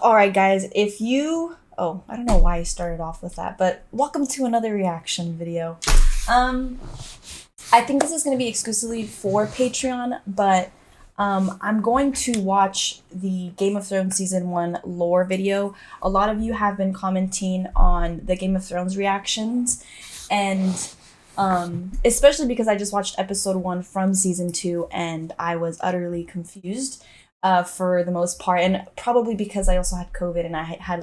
Alright guys, I don't know why I started off with that, but welcome to another reaction video. Um, I think this is going to be exclusively for Patreon, but I'm going to watch the Game of Thrones Season 1 lore video. A lot of you have been commenting on the Game of Thrones reactions, and especially because I just watched episode 1 from Season 2, and I was utterly confused for the most part, and probably because I also had COVID and I had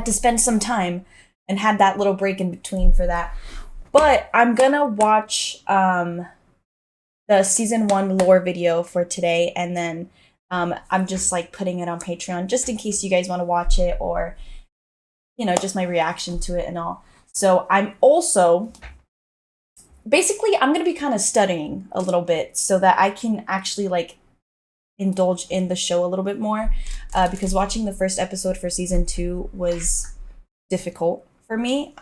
to spend some time and had that little break in between for that. But I'm gonna watch the season 1 lore video for today, and then I'm just like putting it on Patreon just in case you guys want to watch it, or just my reaction to it and all. So I'm also basically I'm gonna be kind of studying a little bit so that I can actually like indulge in the show a little bit more, because watching the first episode for season 2 was difficult for me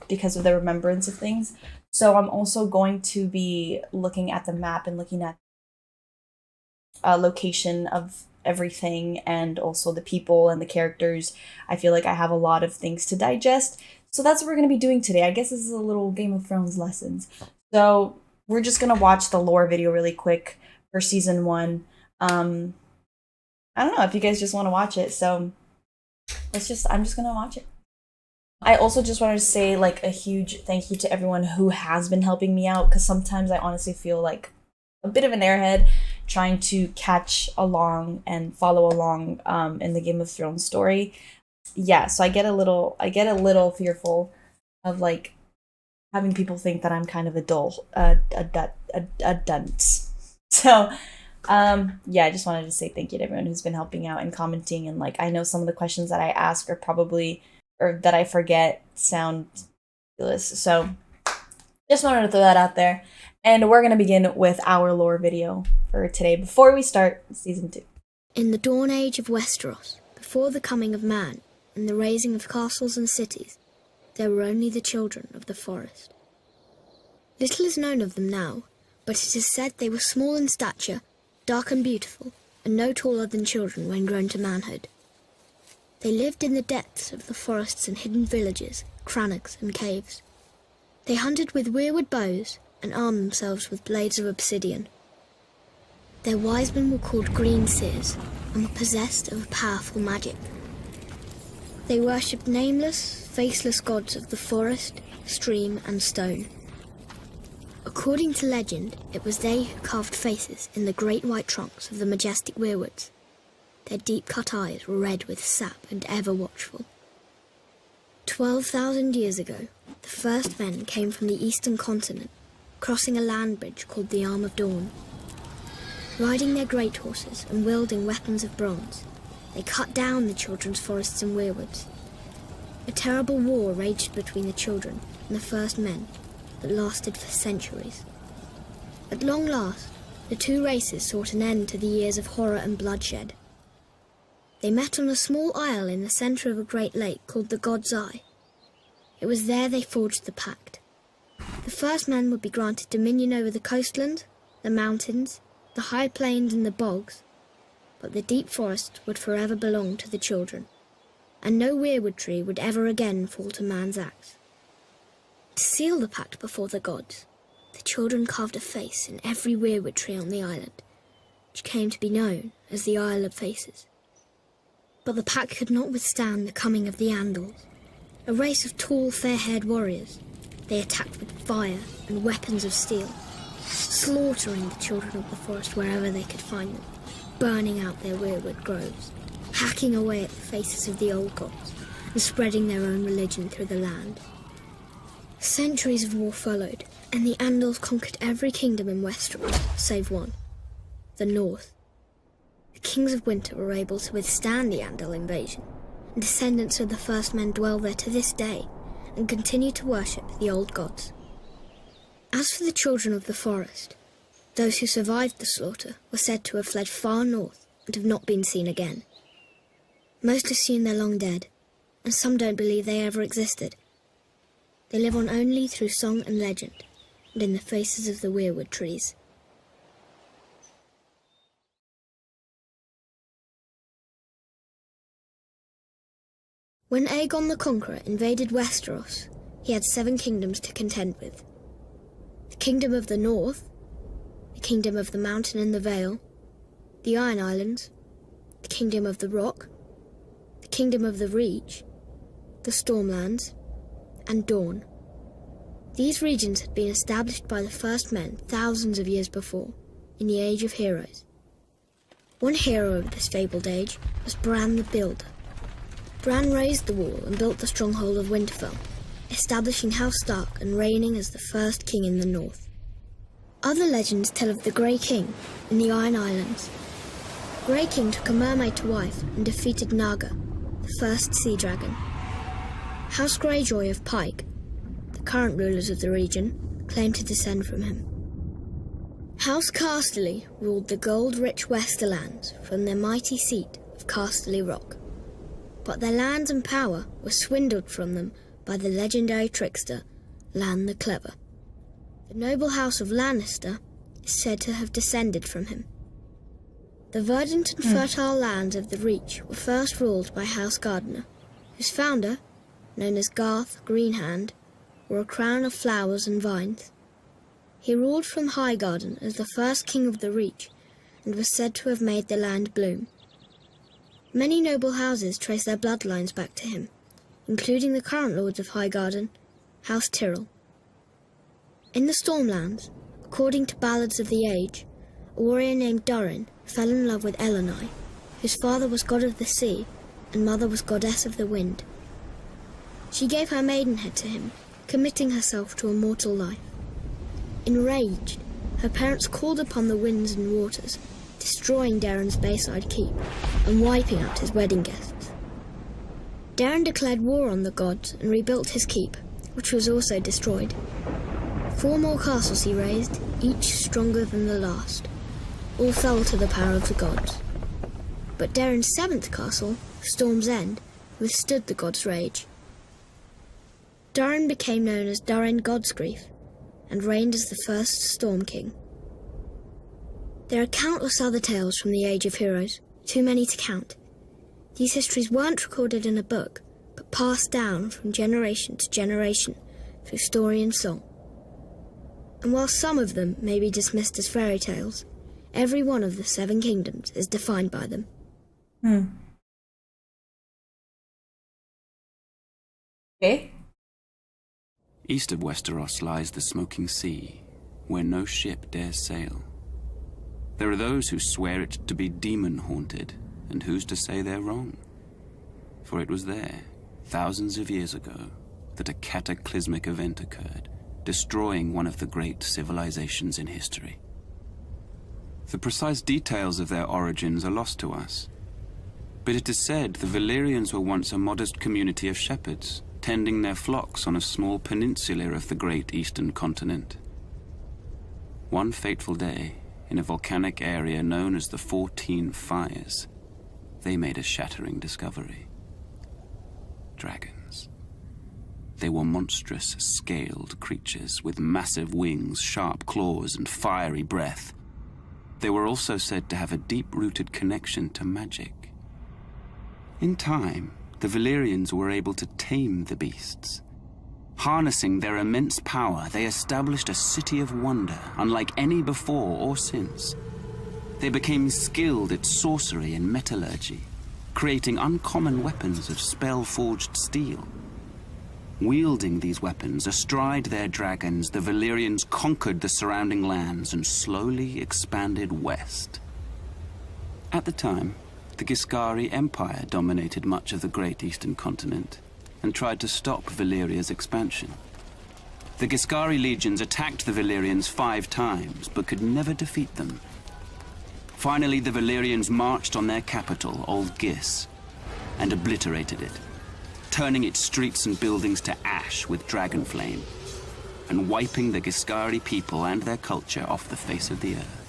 because of the remembrance of things. So I'm also going to be looking at the map and looking at location of everything, and also the people and the characters. I feel like I have a lot of things to digest. So that's what we're going to be doing today. I guess this is a little Game of Thrones lessons. So we're just going to watch the lore video really quick for season 1. I don't know if you guys just want to watch it. So I'm just going to watch it. I also just wanted to say like a huge thank you to everyone who has been helping me out, because sometimes I honestly feel like a bit of an airhead trying to catch along and follow along in the Game of Thrones story. Yeah, so I get a little fearful of like having people think that I'm kind of a dunce. So yeah, I just wanted to say thank you to everyone who's been helping out and commenting, and like I know some of the questions that I ask are probably, or that I forget, sound ridiculous. So just wanted to throw that out there. And we're going to begin with our lore video for today before we start season 2. In the dawn age of Westeros, before the coming of man and the raising of castles and cities, there were only the children of the forest. Little is known of them now, but it is said they were small in stature, dark and beautiful, and no taller than children when grown to manhood. They lived in the depths of the forests and hidden villages, crannogs and caves. They hunted with weirwood bows and armed themselves with blades of obsidian. Their wise men were called green seers and were possessed of a powerful magic. They worshipped nameless, faceless gods of the forest, stream and stone. According to legend, it was they who carved faces in the great white trunks of the majestic weirwoods. Their deep-cut eyes were red with sap and ever watchful. 12,000 years ago, the first men came from the eastern continent, crossing a land bridge called the Arm of Dawn. Riding their great horses and wielding weapons of bronze, they cut down the children's forests and weirwoods. A terrible war raged between the children and the first men that lasted for centuries. At long last, the two races sought an end to the years of horror and bloodshed. They met on a small isle in the centre of a great lake called the God's Eye. It was there they forged the pact. The first men would be granted dominion over the coastlands, the mountains, the high plains and the bogs, but the deep forest would forever belong to the children, and no weirwood tree would ever again fall to man's axe. To seal the pact before the gods, the children carved a face in every weirwood tree on the island, which came to be known as the Isle of Faces. But the pack could not withstand the coming of the Andals, a race of tall, fair-haired warriors. They attacked with fire and weapons of steel, slaughtering the children of the forest wherever they could find them, burning out their weirwood groves, hacking away at the faces of the old gods, and spreading their own religion through the land. Centuries of war followed, and the Andals conquered every kingdom in Westeros, save one, the North. The kings of winter were able to withstand the Andal invasion, and descendants of the first men dwell there to this day and continue to worship the old gods. As for the children of the forest, those who survived the slaughter were said to have fled far north and have not been seen again. Most assume they're long dead, and some don't believe they ever existed. They live on only through song and legend, and in the faces of the weirwood trees. When Aegon the Conqueror invaded Westeros, he had 7 kingdoms to contend with. The Kingdom of the North, the Kingdom of the Mountain and the Vale, the Iron Islands, the Kingdom of the Rock, the Kingdom of the Reach, the Stormlands, and Dorne. These regions had been established by the first men thousands of years before, in the Age of Heroes. One hero of this fabled age was Bran the Builder. Bran raised the wall and built the stronghold of Winterfell, establishing House Stark and reigning as the first king in the north. Other legends tell of the Grey King in the Iron Islands. Grey King took a mermaid to wife and defeated Naga, the first sea dragon. House Greyjoy of Pike, the current rulers of the region, claim to descend from him. House Casterly ruled the gold-rich Westerlands from their mighty seat of Casterly Rock, but their lands and power were swindled from them by the legendary trickster Lann the Clever. The noble house of Lannister is said to have descended from him. The verdant and fertile lands of the Reach were first ruled by House Gardener, whose founder, known as Garth Greenhand, wore a crown of flowers and vines. He ruled from Highgarden as the first king of the Reach and was said to have made the land bloom. Many noble houses trace their bloodlines back to him, including the current lords of Highgarden, House Tyrell. In the Stormlands, according to ballads of the age, a warrior named Durin fell in love with Elenai, whose father was god of the sea and mother was goddess of the wind. She gave her maidenhead to him, committing herself to a mortal life. Enraged, her parents called upon the winds and waters, destroying Darren's Bayside Keep and wiping out his wedding guests. Darren declared war on the gods and rebuilt his keep, which was also destroyed. 4 more castles he raised, each stronger than the last. All fell to the power of the gods. But Darren's 7th castle, Storm's End, withstood the gods' rage. Darren became known as Darren Godsgrief and reigned as the first Storm King. There are countless other tales from the Age of Heroes, too many to count. These histories weren't recorded in a book, but passed down from generation to generation through story and song. And while some of them may be dismissed as fairy tales, every one of the 7 kingdoms is defined by them. Okay. East of Westeros lies the smoking sea, where no ship dares sail. There are those who swear it to be demon-haunted, and who's to say they're wrong? For it was there, thousands of years ago, that a cataclysmic event occurred, destroying one of the great civilizations in history. The precise details of their origins are lost to us, but it is said the Valyrians were once a modest community of shepherds, tending their flocks on a small peninsula of the great eastern continent. One fateful day, in a volcanic area known as the 14 Fires, they made a shattering discovery. Dragons. They were monstrous, scaled creatures with massive wings, sharp claws, and fiery breath. They were also said to have a deep-rooted connection to magic. In time, the Valyrians were able to tame the beasts. Harnessing their immense power, they established a city of wonder, unlike any before or since. They became skilled at sorcery and metallurgy, creating uncommon weapons of spell-forged steel. Wielding these weapons astride their dragons, the Valyrians conquered the surrounding lands and slowly expanded west. At the time, the Giscari Empire dominated much of the great eastern continent and tried to stop Valyria's expansion. The Giscari legions attacked the Valyrians 5 times, but could never defeat them. Finally, the Valyrians marched on their capital, Old Gis, and obliterated it, turning its streets and buildings to ash with dragon flame, and wiping the Giscari people and their culture off the face of the earth.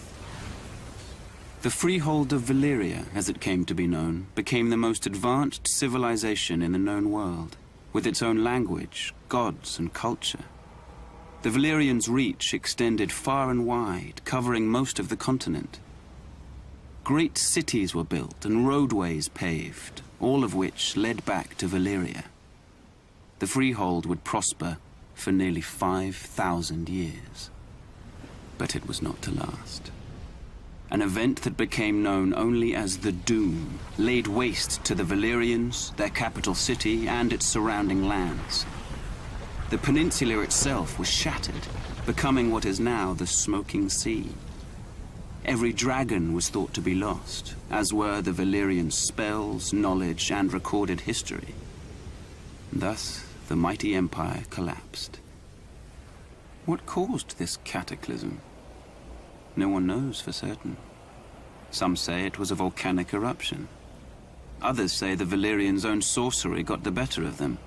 The freehold of Valyria, as it came to be known, became the most advanced civilization in the known world, with its own language, gods, and culture. The Valyrians' reach extended far and wide, covering most of the continent. Great cities were built and roadways paved, all of which led back to Valyria. The freehold would prosper for nearly 5,000 years. But it was not to last. An event that became known only as the Doom laid waste to the Valyrians, their capital city, and its surrounding lands. The peninsula itself was shattered, becoming what is now the Smoking Sea. Every dragon was thought to be lost, as were the Valyrian spells, knowledge, and recorded history. Thus, the mighty empire collapsed. What caused this cataclysm? No one knows for certain. Some say it was a volcanic eruption. Others say the Valyrians' own sorcery got the better of them.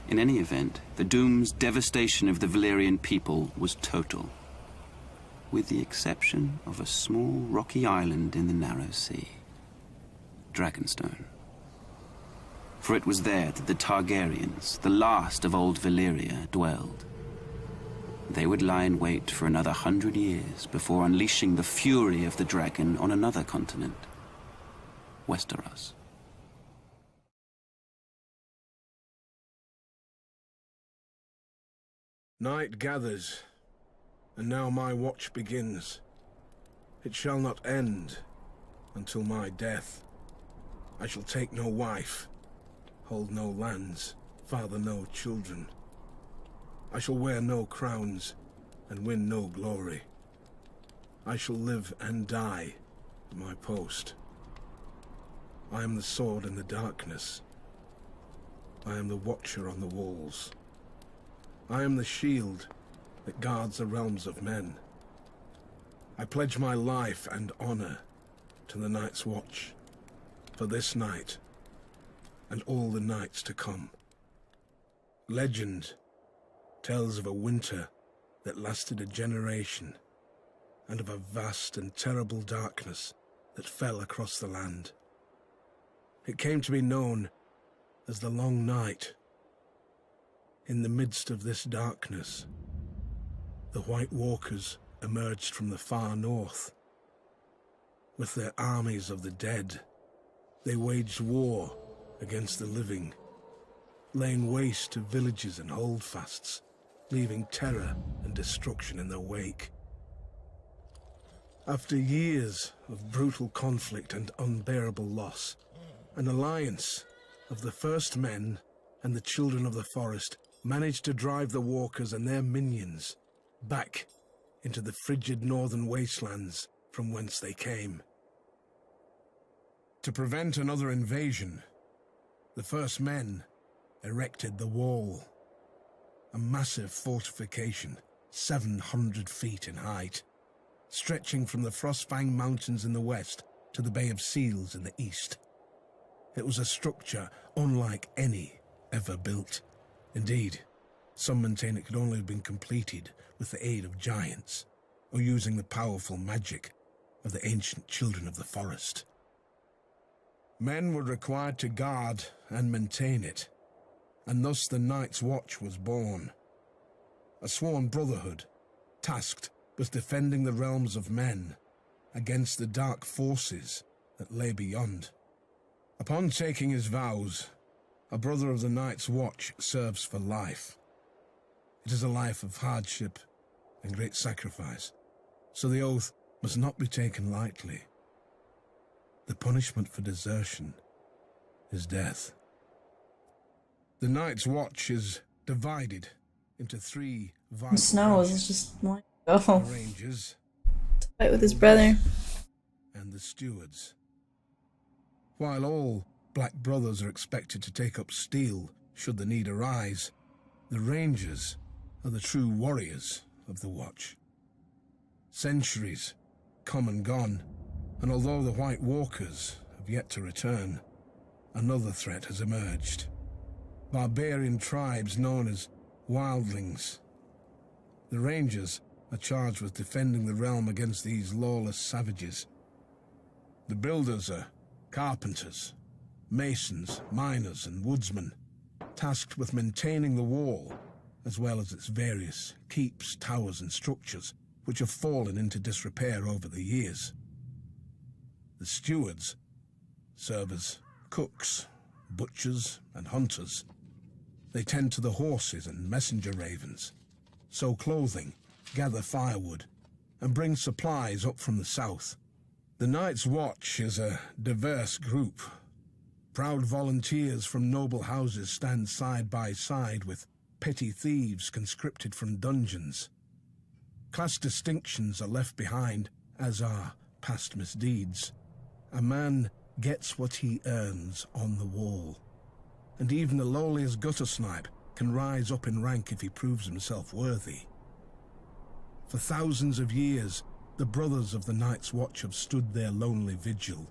In any event, the Doom's devastation of the Valyrian people was total, with the exception of a small rocky island in the narrow sea, Dragonstone. For it was there that the Targaryens, the last of old Valyria, dwelled. They would lie in wait for another 100 years before unleashing the fury of the dragon on another continent, Westeros. Night gathers, and now my watch begins. It shall not end until my death. I shall take no wife, hold no lands, father no children. I shall wear no crowns and win no glory. I shall live and die at my post. I am the sword in the darkness. I am the watcher on the walls. I am the shield that guards the realms of men. I pledge my life and honor to the Night's Watch, for this night and all the nights to come. Legend tells of a winter that lasted a generation, and of a vast and terrible darkness that fell across the land. It came to be known as the Long Night. In the midst of this darkness, the White Walkers emerged from the far north. With their armies of the dead, they waged war against the living, laying waste to villages and holdfasts, leaving terror and destruction in their wake. After years of brutal conflict and unbearable loss, an alliance of the First Men and the Children of the Forest managed to drive the Walkers and their minions back into the frigid northern wastelands from whence they came. To prevent another invasion, the First Men erected the Wall, a massive fortification 700 feet in height, stretching from the Frostfang Mountains in the west to the Bay of Seals in the east. It was a structure unlike any ever built. Indeed, some maintain it could only have been completed with the aid of giants, or using the powerful magic of the ancient Children of the Forest. Men were required to guard and maintain it, and thus the Night's Watch was born. A sworn brotherhood, tasked with defending the realms of men against the dark forces that lay beyond. Upon taking his vows, a brother of the Night's Watch serves for life. It is a life of hardship and great sacrifice, so the oath must not be taken lightly. The punishment for desertion is death. The Night's Watch is divided into three vital Snow is branches: just like, the oh, Rangers, fight with his brother. and the Stewards. While all Black Brothers are expected to take up steel should the need arise, the Rangers are the true warriors of the Watch. Centuries come and gone, and although the White Walkers have yet to return, another threat has emerged. Barbarian tribes known as Wildlings. The Rangers are charged with defending the realm against these lawless savages. The Builders are carpenters, masons, miners, and woodsmen, tasked with maintaining the wall, as well as its various keeps, towers, and structures, which have fallen into disrepair over the years. The stewards serve as cooks, butchers, and hunters. They tend to the horses and messenger ravens, sew clothing, gather firewood, and bring supplies up from the south. The Night's Watch is a diverse group. Proud volunteers from noble houses stand side by side with petty thieves conscripted from dungeons. Class distinctions are left behind, as are past misdeeds. A man gets what he earns on the wall, and even the lowliest gutter snipe can rise up in rank if he proves himself worthy. For thousands of years, the brothers of the Night's Watch have stood their lonely vigil.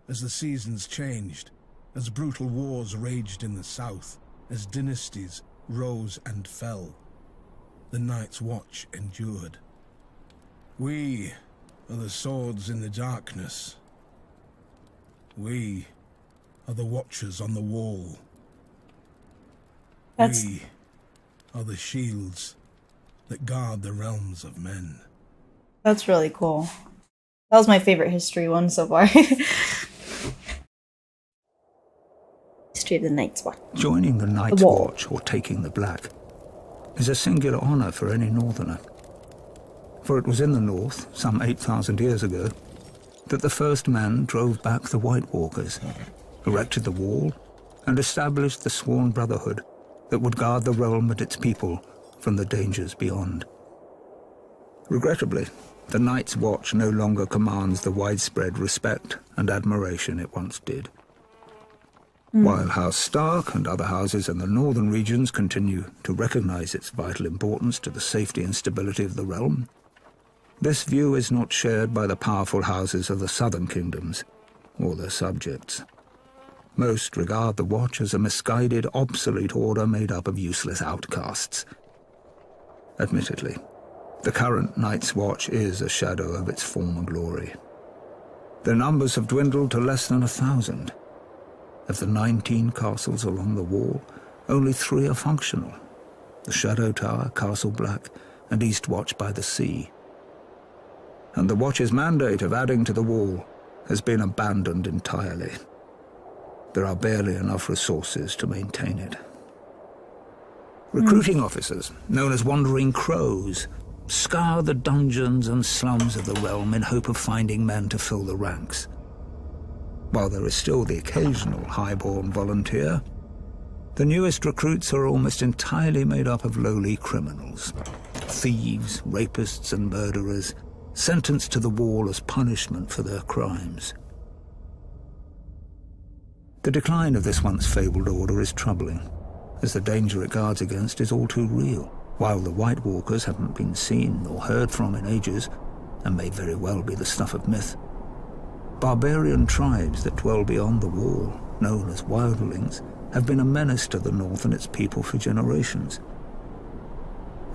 As the seasons changed, as brutal wars raged in the south, as dynasties rose and fell, the Night's Watch endured. We are the swords in the darkness. We are the watchers on the wall. We are the shields that guard the realms of men. That's really cool. That was my favorite history one so far. History of the Night's Watch. Joining the Night's Watch, or taking the Black, is a singular honour for any northerner. For it was in the north, some 8,000 years ago, that the first men drove back the White Walkers, erected the wall, and established the sworn brotherhood that would guard the realm and its people from the dangers beyond. Regrettably, the Night's Watch no longer commands the widespread respect and admiration it once did. While House Stark and other houses in the northern regions continue to recognize its vital importance to the safety and stability of the realm, this view is not shared by the powerful houses of the southern kingdoms or their subjects. Most regard the Watch as a misguided, obsolete order made up of useless outcasts. Admittedly, the current Night's Watch is a shadow of its former glory. Their numbers have dwindled to less than 1,000. Of the 19 castles along the wall, only 3 are functional: the Shadow Tower, Castle Black, and East Watch by the Sea. And the Watch's mandate of adding to the wall has been abandoned entirely. There are barely enough resources to maintain it. Recruiting officers, known as Wandering Crows, scour the dungeons and slums of the realm in hope of finding men to fill the ranks. While there is still the occasional highborn volunteer, the newest recruits are almost entirely made up of lowly criminals. Thieves, rapists, and murderers, sentenced to the wall as punishment for their crimes. The decline of this once fabled order is troubling, as the danger it guards against is all too real. While the White Walkers haven't been seen or heard from in ages, and may very well be the stuff of myth, barbarian tribes that dwell beyond the wall, known as wildlings, have been a menace to the north and its people for generations.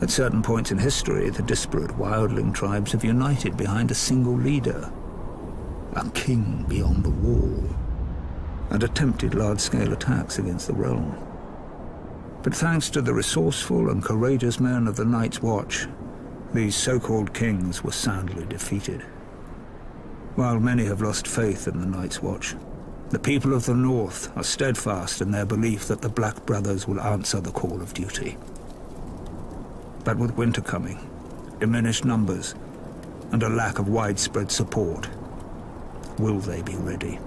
At certain points in history, the disparate wildling tribes have united behind a single leader, a king beyond the wall, and attempted large-scale attacks against the realm. But thanks to the resourceful and courageous men of the Night's Watch, these so-called kings were soundly defeated. While many have lost faith in the Night's Watch, the people of the North are steadfast in their belief that the Black Brothers will answer the call of duty. But with winter coming, diminished numbers, and a lack of widespread support, will they be ready?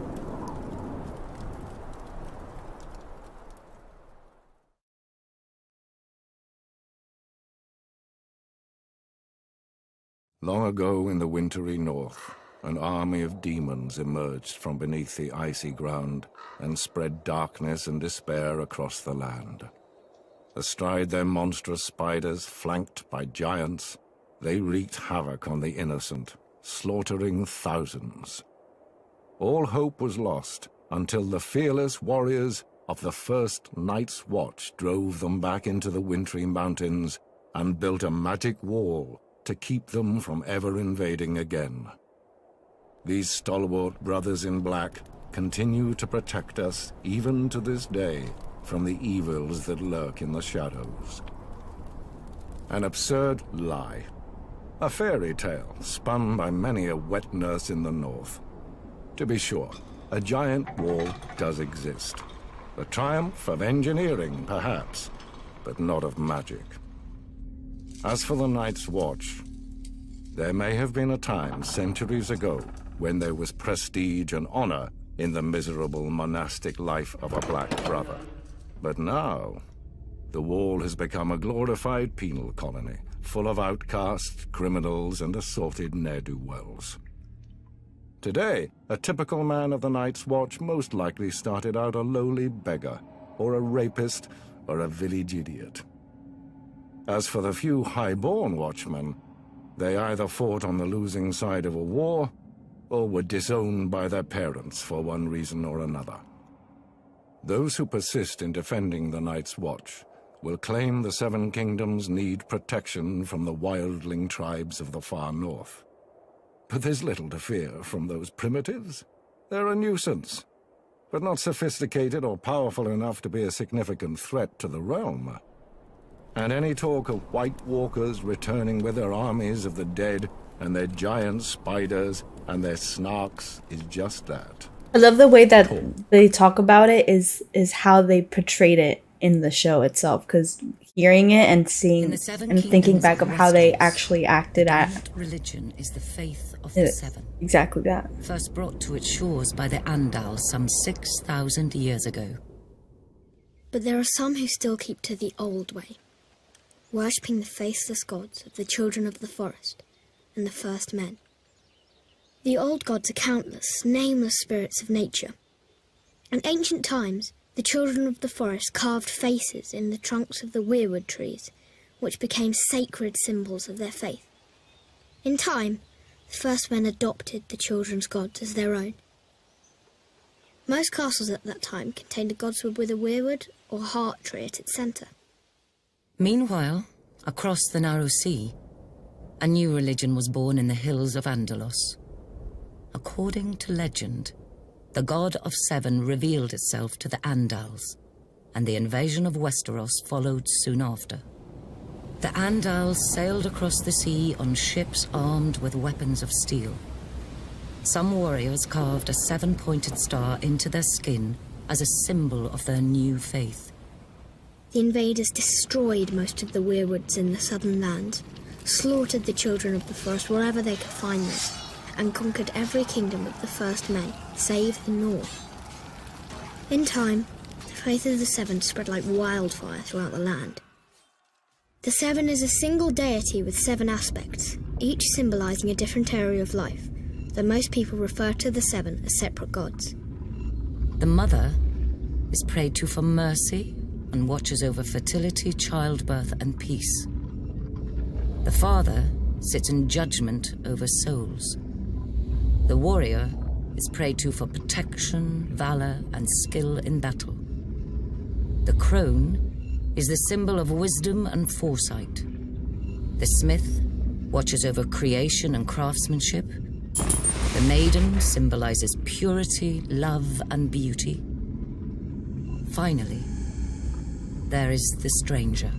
Long ago in the wintry north, an army of demons emerged from beneath the icy ground and spread darkness and despair across the land. Astride their monstrous spiders, flanked by giants, they wreaked havoc on the innocent, slaughtering thousands. All hope was lost until the fearless warriors of the first Night's Watch drove them back into the wintry mountains and built a magic wall to keep them from ever invading again. These stalwart brothers in black continue to protect us even to this day from the evils that lurk in the shadows. An absurd lie. A fairy tale spun by many a wet nurse in the north. To be sure, a giant wall does exist. A triumph of engineering, perhaps, but not of magic. As for the Night's Watch, there may have been a time centuries ago when there was prestige and honor in the miserable monastic life of a Black Brother. But now, the Wall has become a glorified penal colony, full of outcasts, criminals, and assorted ne'er-do-wells. Today, a typical man of the Night's Watch most likely started out a lowly beggar, or a rapist, or a village idiot. As for the few high-born watchmen, they either fought on the losing side of a war, or were disowned by their parents for one reason or another. Those who persist in defending the Night's Watch will claim the Seven Kingdoms need protection from the wildling tribes of the far north. But there's little to fear from those primitives. They're a nuisance, but not sophisticated or powerful enough to be a significant threat to the realm. And any talk of White Walkers returning with their armies of the dead and their giant spiders and their snarks is just that. I love the way that they talk about it is how they portrayed it in the show itself, because hearing it and seeing and thinking back of how they actually acted at religion is the faith of the Seven. Exactly that. First brought to its shores by the Andals some 6,000 years ago. But there are some who still keep to the old way, worshipping the faceless gods of the children of the forest and the first men. The old gods are countless, nameless spirits of nature. In ancient times, the children of the forest carved faces in the trunks of the weirwood trees, which became sacred symbols of their faith. In time, the first men adopted the children's gods as their own. Most castles at that time contained a god's wood with a weirwood or heart tree at its centre. Meanwhile, across the narrow sea, a new religion was born in the hills of Andalos. According to legend, the god of Seven revealed itself to the Andals, and the invasion of Westeros followed soon after. The Andals sailed across the sea on ships armed with weapons of steel. Some warriors carved a seven-pointed star into their skin as a symbol of their new faith. The invaders destroyed most of the weirwoods in the southern lands, slaughtered the children of the forest wherever they could find them, and conquered every kingdom of the first men, save the north. In time, the faith of the Seven spread like wildfire throughout the land. The Seven is a single deity with 7 aspects, each symbolising a different area of life, though most people refer to the Seven as separate gods. The mother is prayed to for mercy and watches over fertility, childbirth, and peace. The father sits in judgment over souls. The warrior is prayed to for protection, valor, and skill in battle. The crone is the symbol of wisdom and foresight. The smith watches over creation and craftsmanship. The maiden symbolizes purity, love, and beauty. Finally, there is the stranger,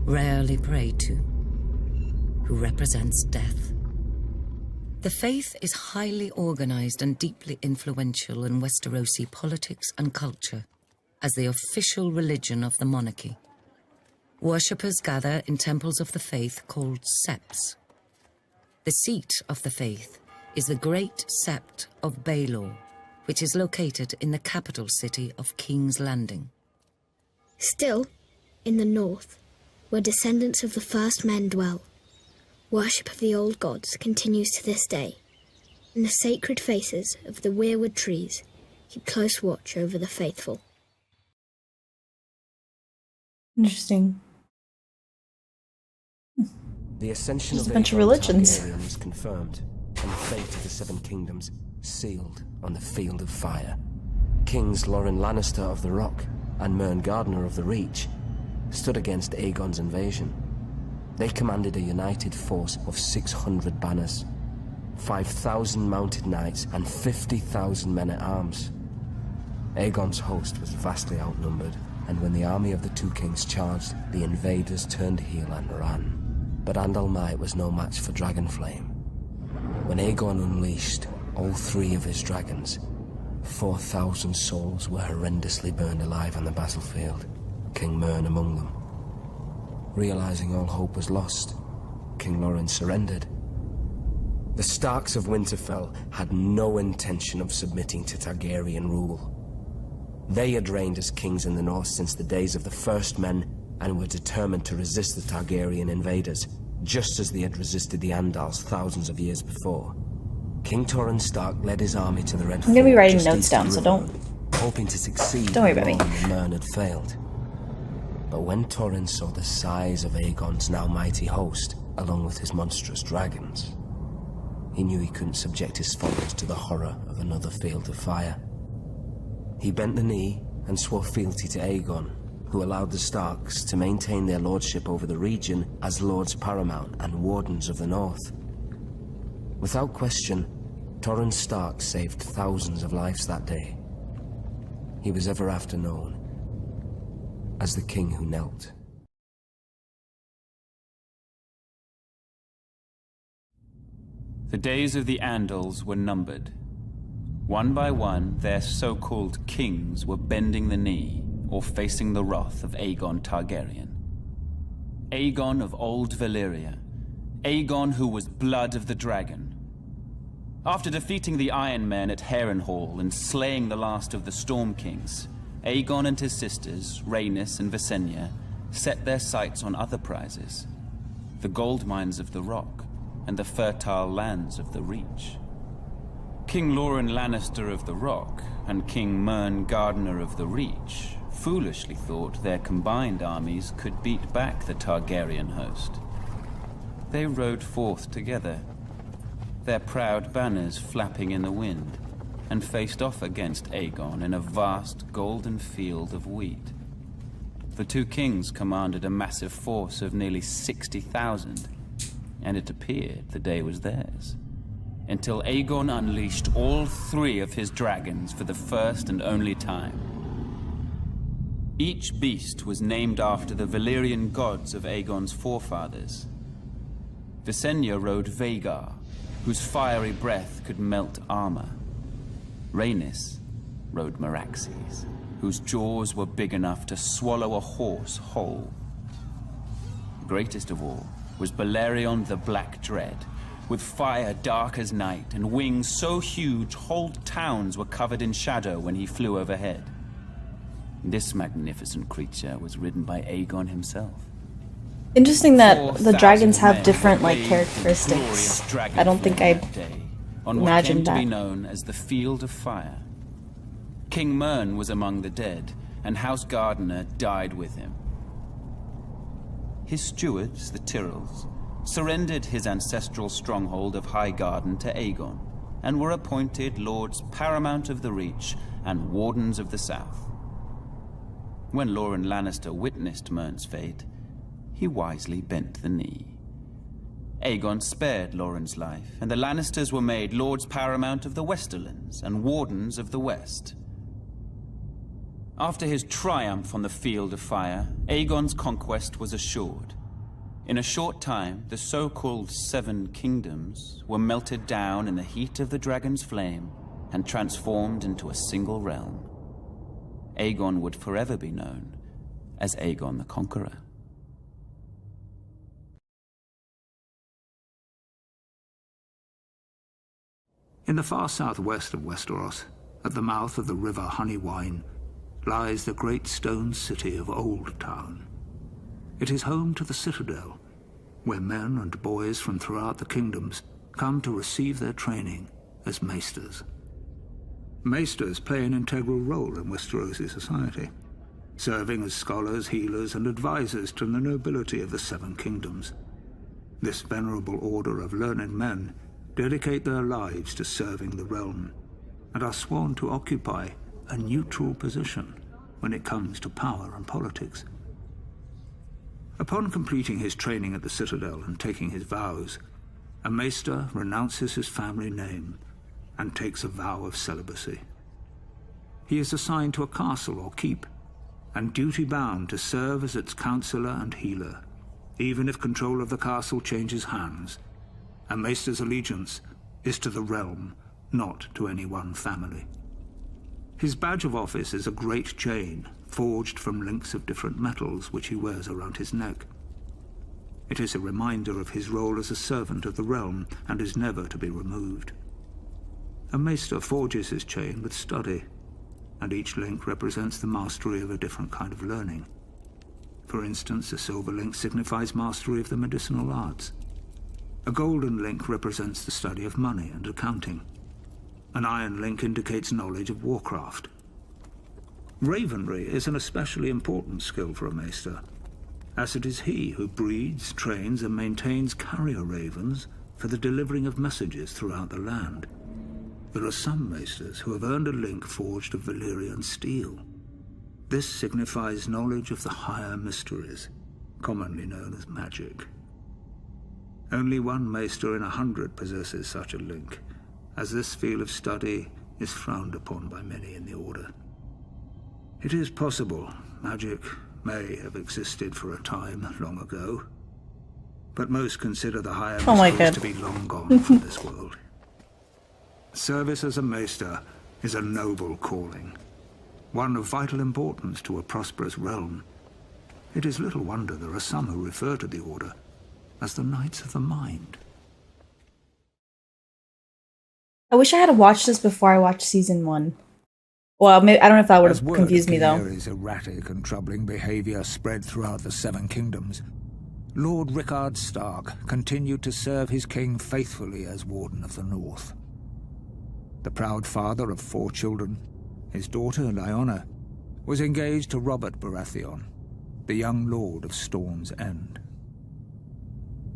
rarely prayed to, who represents death. The faith is highly organized and deeply influential in Westerosi politics and culture as the official religion of the monarchy. Worshippers gather in temples of the faith called septs. The seat of the faith is the Great Sept of Baelor, which is located in the capital city of King's Landing. Still, in the north, where descendants of the first men dwell, worship of the old gods continues to this day, and the sacred faces of the weirwood trees keep close watch over the faithful. Interesting. The ascension There's of a bunch of Aegon religions. Targaryen was confirmed, and the fate of the Seven Kingdoms sealed on the Field of Fire. Kings Loren Lannister of the Rock and Mern Gardner of the Reach stood against Aegon's invasion. They commanded a united force of 600 banners, 5,000 mounted knights, and 50,000 men-at-arms. Aegon's host was vastly outnumbered, and when the army of the two kings charged, the invaders turned heel and ran. But Andal Might was no match for Dragonflame. When Aegon unleashed all 3 of his dragons. 4,000 souls were horrendously burned alive on the battlefield, King Mern among them. Realizing all hope was lost, King Loren surrendered. The Starks of Winterfell had no intention of submitting to Targaryen rule. They had reigned as kings in the north since the days of the First Men and were determined to resist the Targaryen invaders, just as they had resisted the Andals thousands of years before. King Torrhen Stark led his army to the Red Fort. I'm gonna be writing just notes east of down, the so river, don't hoping to succeed. worry about me. when Mern had failed. But when Torrhen saw the size of Aegon's now mighty host, along with his monstrous dragons, he knew he couldn't subject his followers to the horror of another field of fire. He bent the knee and swore fealty to Aegon, who allowed the Starks to maintain their lordship over the region as Lords Paramount and Wardens of the North. Without question, Torrhen Stark saved thousands of lives that day. He was ever after known as the King who knelt. The days of the Andals were numbered. One by one, their so-called kings were bending the knee or facing the wrath of Aegon Targaryen. Aegon of Old Valyria. Aegon who was blood of the dragon. After defeating the Iron Men at Harrenhal and slaying the last of the Storm Kings, Aegon and his sisters, Rhaenys and Visenya, set their sights on other prizes. The gold mines of the Rock and the fertile lands of the Reach. King Loren Lannister of the Rock and King Mern Gardener of the Reach foolishly thought their combined armies could beat back the Targaryen host. They rode forth together, their proud banners flapping in the wind, and faced off against Aegon in a vast golden field of wheat. The two kings commanded a massive force of nearly 60,000, and it appeared the day was theirs, until Aegon unleashed all 3 of his dragons for the first and only time. Each beast was named after the Valyrian gods of Aegon's forefathers. Visenya rode Vhagar, whose fiery breath could melt armor. Rhaenys rode Meraxes, whose jaws were big enough to swallow a horse whole. Greatest of all was Balerion the Black Dread, with fire dark as night and wings so huge whole towns were covered in shadow when he flew overhead. This magnificent creature was ridden by Aegon himself. Interesting that the dragons have 4,000 different men like braved the characteristics. glorious dragon I don't think flight I that day, on what imagined came to be that. known as the Field of Fire. King Mern was among the dead, and House Gardener died with him. His stewards, the Tyrells, surrendered his ancestral stronghold of Highgarden to Aegon, and were appointed Lords Paramount of the Reach and Wardens of the South. When Loren Lannister witnessed Mern's fate, he wisely bent the knee. Aegon spared Loren's life, and the Lannisters were made Lords Paramount of the Westerlands and Wardens of the West. After his triumph on the Field of Fire, Aegon's conquest was assured. In a short time, the so-called 7 kingdoms were melted down in the heat of the dragon's flame and transformed into a single realm. Aegon would forever be known as Aegon the Conqueror. In the far southwest of Westeros, at the mouth of the river Honeywine, lies the great stone city of Old Town. It is home to the Citadel, where men and boys from throughout the kingdoms come to receive their training as maesters. Maesters play an integral role in Westerosi society, serving as scholars, healers, and advisors to the nobility of the 7 kingdoms. This venerable order of learned men dedicate their lives to serving the realm, and are sworn to occupy a neutral position when it comes to power and politics. Upon completing his training at the Citadel and taking his vows, a maester renounces his family name and takes a vow of celibacy. He is assigned to a castle or keep, and duty-bound to serve as its counselor and healer, even if control of the castle changes hands. A maester's allegiance is to the realm not to any one family. His badge of office is a great chain, forged from links of different metals which he wears around his neck. It is a reminder of his role as a servant of the realm and is never to be removed. A maester forges his chain with study, and each link represents the mastery of a different kind of learning. For instance, a silver link signifies mastery of the medicinal arts. A golden link represents the study of money and accounting. An iron link indicates knowledge of warcraft. Ravenry is an especially important skill for a maester, as it is he who breeds, trains, and maintains carrier ravens for the delivering of messages throughout the land. There are some maesters who have earned a link forged of Valyrian steel. This signifies knowledge of the higher mysteries, commonly known as magic. Only one maester in 100 possesses such a link, as this field of study is frowned upon by many in the Order. It is possible magic may have existed for a time long ago, but most consider the higher mysteries to be long gone from this world. Service as a maester is a noble calling, one of vital importance to a prosperous realm. It is little wonder there are some who refer to the Order as the Knights of the Mind. I wish I had watched this before I watched season 1. Well, maybe, I don't know if that would have confused me, though. As word of King Aerys' erratic and troubling behavior spread throughout the Seven Kingdoms, Lord Rickard Stark continued to serve his king faithfully as Warden of the North. The proud father of 4 children, his daughter Lyanna, was engaged to Robert Baratheon, the young lord of Storm's End.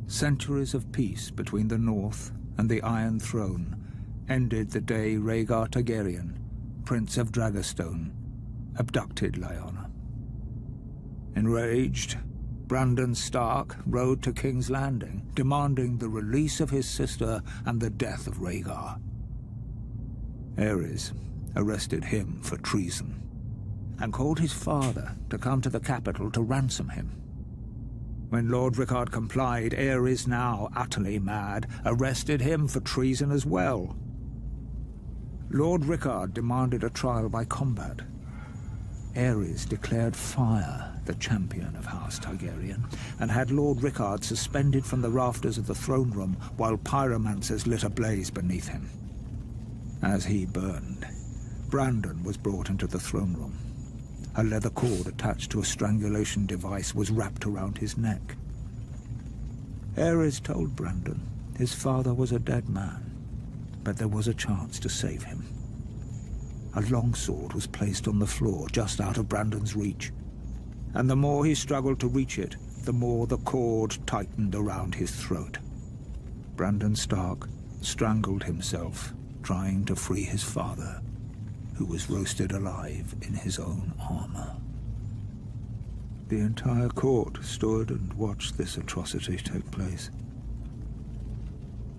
Centuries of peace between the North and the Iron Throne ended the day Rhaegar Targaryen, Prince of Dragonstone, abducted Lyanna. Enraged, Brandon Stark rode to King's Landing, demanding the release of his sister and the death of Rhaegar. Aerys arrested him for treason, and called his father to come to the capital to ransom him. When Lord Rickard complied, Aerys, now utterly mad, arrested him for treason as well. Lord Rickard demanded a trial by combat. Aerys declared Fire the champion of House Targaryen, and had Lord Rickard suspended from the rafters of the throne room while pyromancers lit a blaze beneath him. As he burned, Brandon was brought into the throne room. A leather cord attached to a strangulation device was wrapped around his neck. Aerys told Brandon his father was a dead man, but there was a chance to save him. A longsword was placed on the floor just out of Brandon's reach, and the more he struggled to reach it, the more the cord tightened around his throat. Brandon Stark strangled himself, trying to free his father, who was roasted alive in his own armor. The entire court stood and watched this atrocity take place.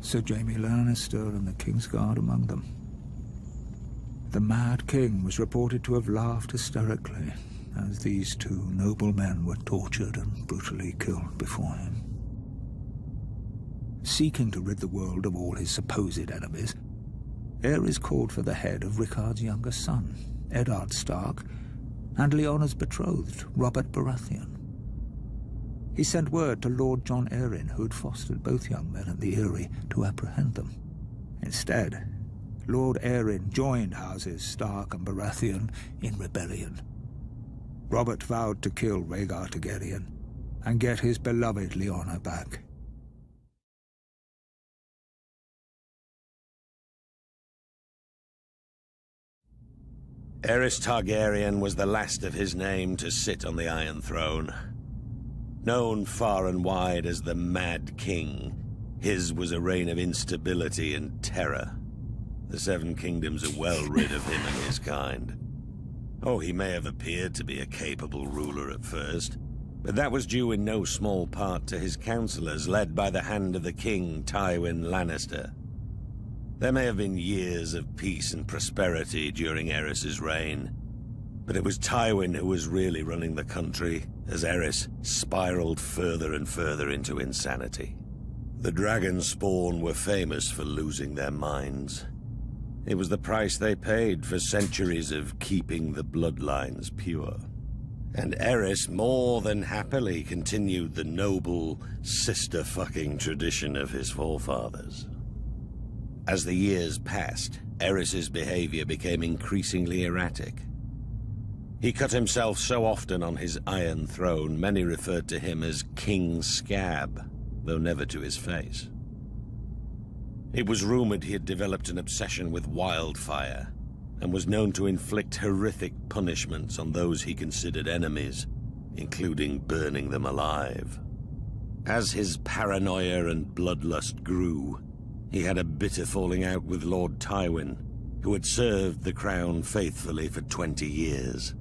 Sir Jaime Lannister and the Kingsguard among them. The Mad King was reported to have laughed hysterically as these 2 noble men were tortured and brutally killed before him. Seeking to rid the world of all his supposed enemies, Aerys called for the head of Rickard's younger son, Eddard Stark, and Lyanna's betrothed, Robert Baratheon. He sent word to Lord Jon Arryn, who had fostered both young men at the Eyrie, to apprehend them. Instead, Lord Arryn joined houses Stark and Baratheon in rebellion. Robert vowed to kill Rhaegar Targaryen and get his beloved Lyanna back. Aerys Targaryen was the last of his name to sit on the Iron Throne. Known far and wide as the Mad King, his was a reign of instability and terror. The Seven Kingdoms are well rid of him and his kind. Oh, he may have appeared to be a capable ruler at first, but that was due in no small part to his counselors led by the hand of the king, Tywin Lannister. There may have been years of peace and prosperity during Aerys' reign, but it was Tywin who was really running the country as Aerys spiraled further and further into insanity. The dragon spawn were famous for losing their minds. It was the price they paid for centuries of keeping the bloodlines pure. And Aerys more than happily continued the noble sister-fucking tradition of his forefathers. As the years passed, Aerys's behavior became increasingly erratic. He cut himself so often on his Iron Throne, many referred to him as King Scab, though never to his face. It was rumored he had developed an obsession with wildfire, and was known to inflict horrific punishments on those he considered enemies, including burning them alive. As his paranoia and bloodlust grew, he had a bitter falling out with Lord Tywin, who had served the crown faithfully for 20 years.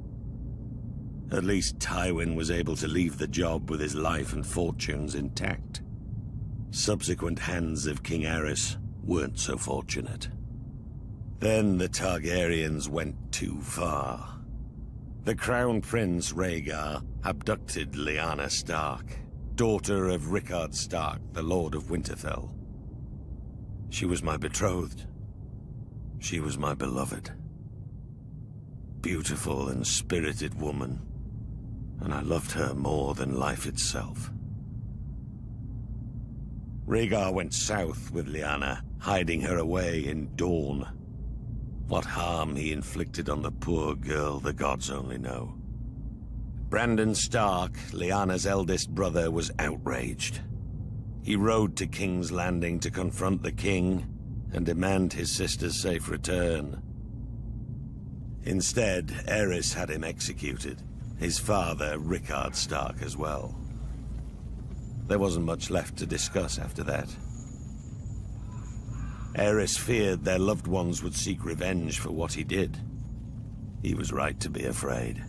At least Tywin was able to leave the job with his life and fortunes intact. Subsequent hands of King Aerys weren't so fortunate. Then the Targaryens went too far. The Crown Prince Rhaegar abducted Lyanna Stark, daughter of Rickard Stark, the Lord of Winterfell. She was my betrothed. She was my beloved. Beautiful and spirited woman, and I loved her more than life itself. Rhaegar went south with Lyanna, hiding her away in Dorne. What harm he inflicted on the poor girl, the gods only know. Brandon Stark, Lyanna's eldest brother, was outraged. He rode to King's Landing to confront the king and demand his sister's safe return. Instead, Aerys had him executed, his father, Rickard Stark, as well. There wasn't much left to discuss after that. Aerys feared their loved ones would seek revenge for what he did. He was right to be afraid.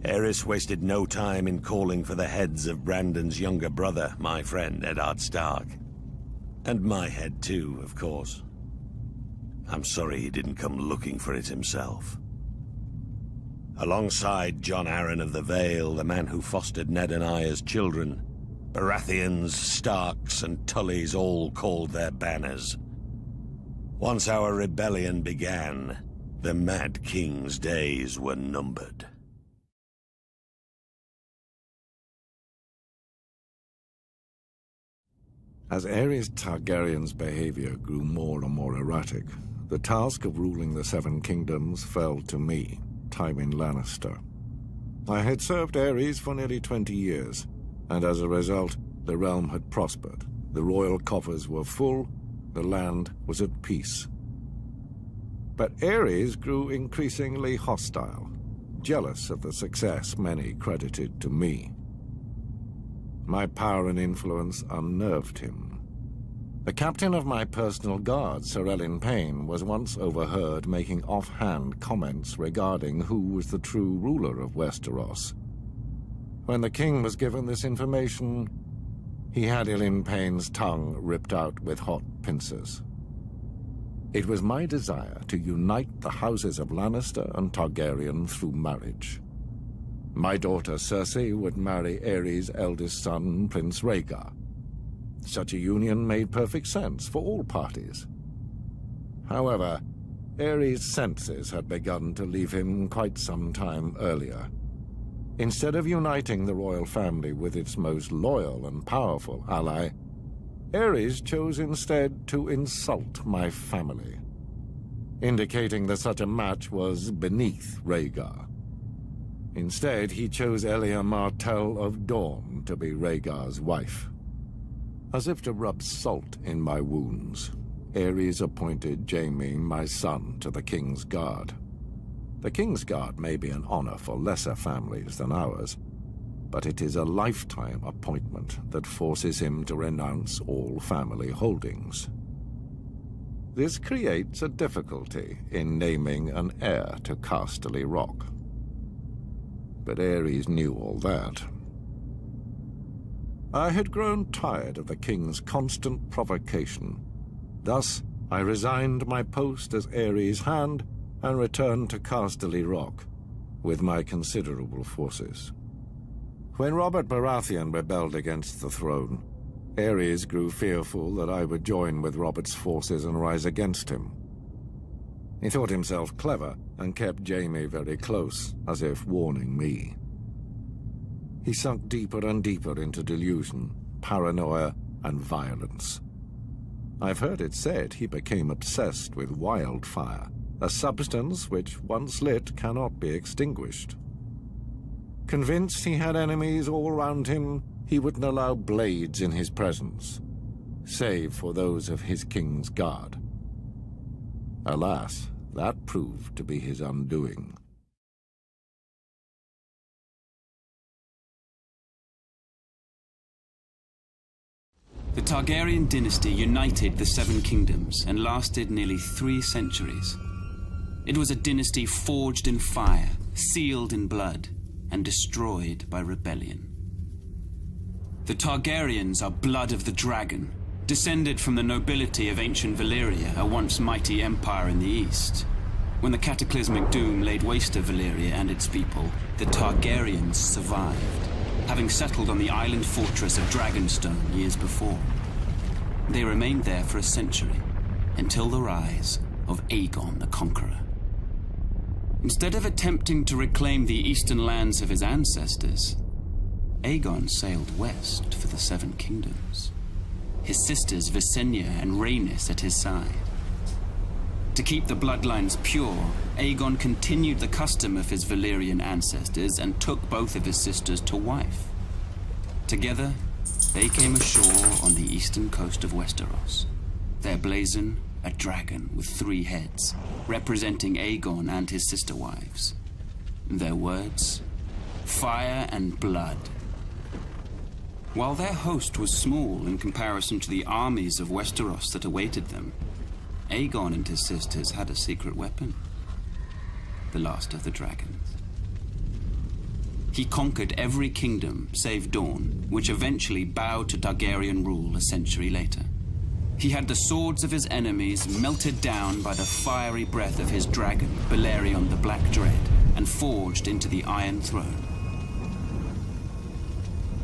Aerys wasted no time in calling for the heads of Brandon's younger brother, my friend Eddard Stark. And my head too, of course. I'm sorry he didn't come looking for it himself. Alongside Jon Arryn of the Vale, the man who fostered Ned and I as children, Baratheons, Starks, and Tullys all called their banners. Once our rebellion began, the Mad King's days were numbered. As Aerys Targaryen's behavior grew more and more erratic, the task of ruling the Seven Kingdoms fell to me, Tywin Lannister. I had served Aerys for nearly 20 years, and as a result, the realm had prospered. The royal coffers were full, the land was at peace. But Aerys grew increasingly hostile, jealous of the success many credited to me. My power and influence unnerved him. The captain of my personal guard, Sir Elyn Payne, was once overheard making offhand comments regarding who was the true ruler of Westeros. When the king was given this information, he had Elyn Payne's tongue ripped out with hot pincers. It was my desire to unite the houses of Lannister and Targaryen through marriage. My daughter Cersei would marry Aerys' eldest son, Prince Rhaegar. Such a union made perfect sense for all parties. However, Aerys' senses had begun to leave him quite some time earlier. Instead of uniting the royal family with its most loyal and powerful ally, Aerys chose instead to insult my family, indicating that such a match was beneath Rhaegar. Instead, he chose Elia Martell of Dorne to be Rhaegar's wife. As if to rub salt in my wounds, Aerys appointed Jaime, my son, to the King's Guard. The King's Guard may be an honor for lesser families than ours, but it is a lifetime appointment that forces him to renounce all family holdings. This creates a difficulty in naming an heir to Casterly Rock. But Aerys knew all that. I had grown tired of the king's constant provocation. Thus, I resigned my post as Aerys' hand and returned to Casterly Rock with my considerable forces. When Robert Baratheon rebelled against the throne, Ares grew fearful that I would join with Robert's forces and rise against him. He thought himself clever and kept Jaime very close, as if warning me. He sunk deeper and deeper into delusion, paranoia, and violence. I've heard it said he became obsessed with wildfire, a substance which, once lit, cannot be extinguished. Convinced he had enemies all around him, he wouldn't allow blades in his presence, save for those of his king's guard. Alas, that proved to be his undoing. The Targaryen dynasty united the Seven Kingdoms and lasted nearly 3 centuries. It was a dynasty forged in fire, sealed in blood, and destroyed by rebellion. The Targaryens are blood of the dragon, descended from the nobility of ancient Valyria, a once mighty empire in the east. When the cataclysmic doom laid waste to Valyria and its people, the Targaryens survived, having settled on the island fortress of Dragonstone years before. They remained there for a century, until the rise of Aegon the Conqueror. Instead of attempting to reclaim the eastern lands of his ancestors, Aegon sailed west for the Seven Kingdoms, his sisters Visenya and Rhaenys at his side. To keep the bloodlines pure, Aegon continued the custom of his Valyrian ancestors and took both of his sisters to wife. Together, they came ashore on the eastern coast of Westeros, their blazon a dragon with 3 heads, representing Aegon and his sister wives. Their words, fire and blood. While their host was small in comparison to the armies of Westeros that awaited them, Aegon and his sisters had a secret weapon, the last of the dragons. He conquered every kingdom save Dorne, which eventually bowed to Targaryen rule a century later. He had the swords of his enemies melted down by the fiery breath of his dragon, Balerion the Black Dread, and forged into the Iron Throne.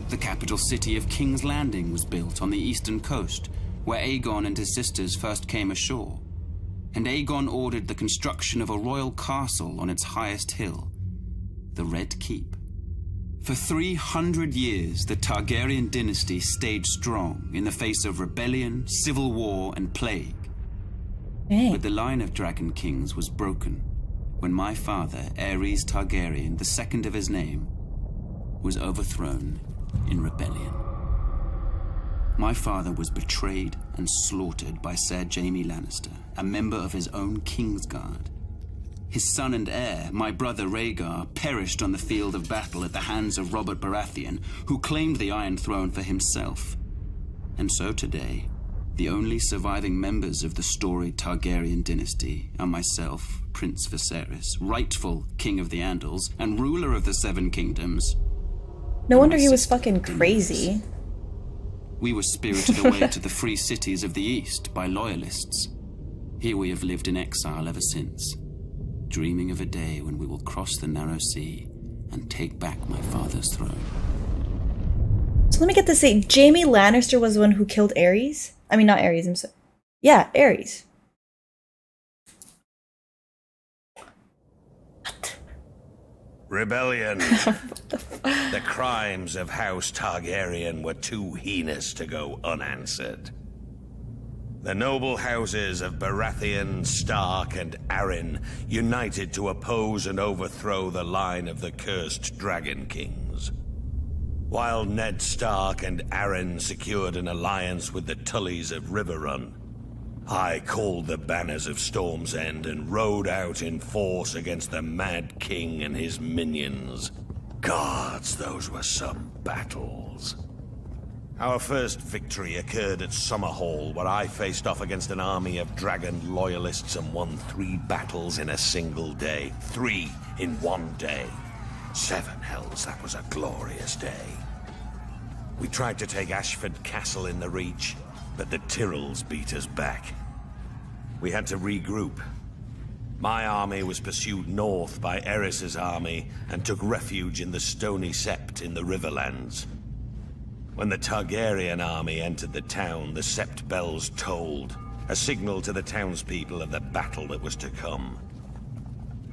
The capital city of King's Landing was built on the eastern coast, where Aegon and his sisters first came ashore, and Aegon ordered the construction of a royal castle on its highest hill, the Red Keep. For 300 years, the Targaryen dynasty stayed strong in the face of rebellion, civil war, and plague. Dang. But the line of dragon kings was broken when my father, Aerys Targaryen, the second of his name, was overthrown in rebellion. My father was betrayed and slaughtered by Ser Jaime Lannister, a member of his own Kingsguard. His son and heir, my brother Rhaegar, perished on the field of battle at the hands of Robert Baratheon, who claimed the Iron Throne for himself. And so today, the only surviving members of the storied Targaryen dynasty are myself, Prince Viserys, rightful King of the Andals, and ruler of the Seven Kingdoms. No wonder he was fucking crazy. We were spirited away to the free cities of the East by loyalists. Here we have lived in exile ever since, dreaming of a day when we will cross the narrow sea and take back my father's throne. So let me get this straight. Jaime Lannister was the one who killed Aerys? I mean, not Aerys himself. Yeah, Aerys. Rebellion. The crimes of House Targaryen were too heinous to go unanswered. The noble houses of Baratheon, Stark, and Arryn united to oppose and overthrow the line of the cursed Dragon Kings. While Ned Stark and Arryn secured an alliance with the Tullys of Riverrun, I called the banners of Storm's End and rode out in force against the Mad King and his minions. Gods, those were some battles. Our first victory occurred at Summerhall, where I faced off against an army of dragon loyalists and won 3 battles in a single day. 3 in one day. 7 hells, that was a glorious day. We tried to take Ashford Castle in the Reach, but the Tyrells beat us back. We had to regroup. My army was pursued north by Aerys's army and took refuge in the Stony Sept in the Riverlands. When the Targaryen army entered the town, the sept bells tolled, a signal to the townspeople of the battle that was to come.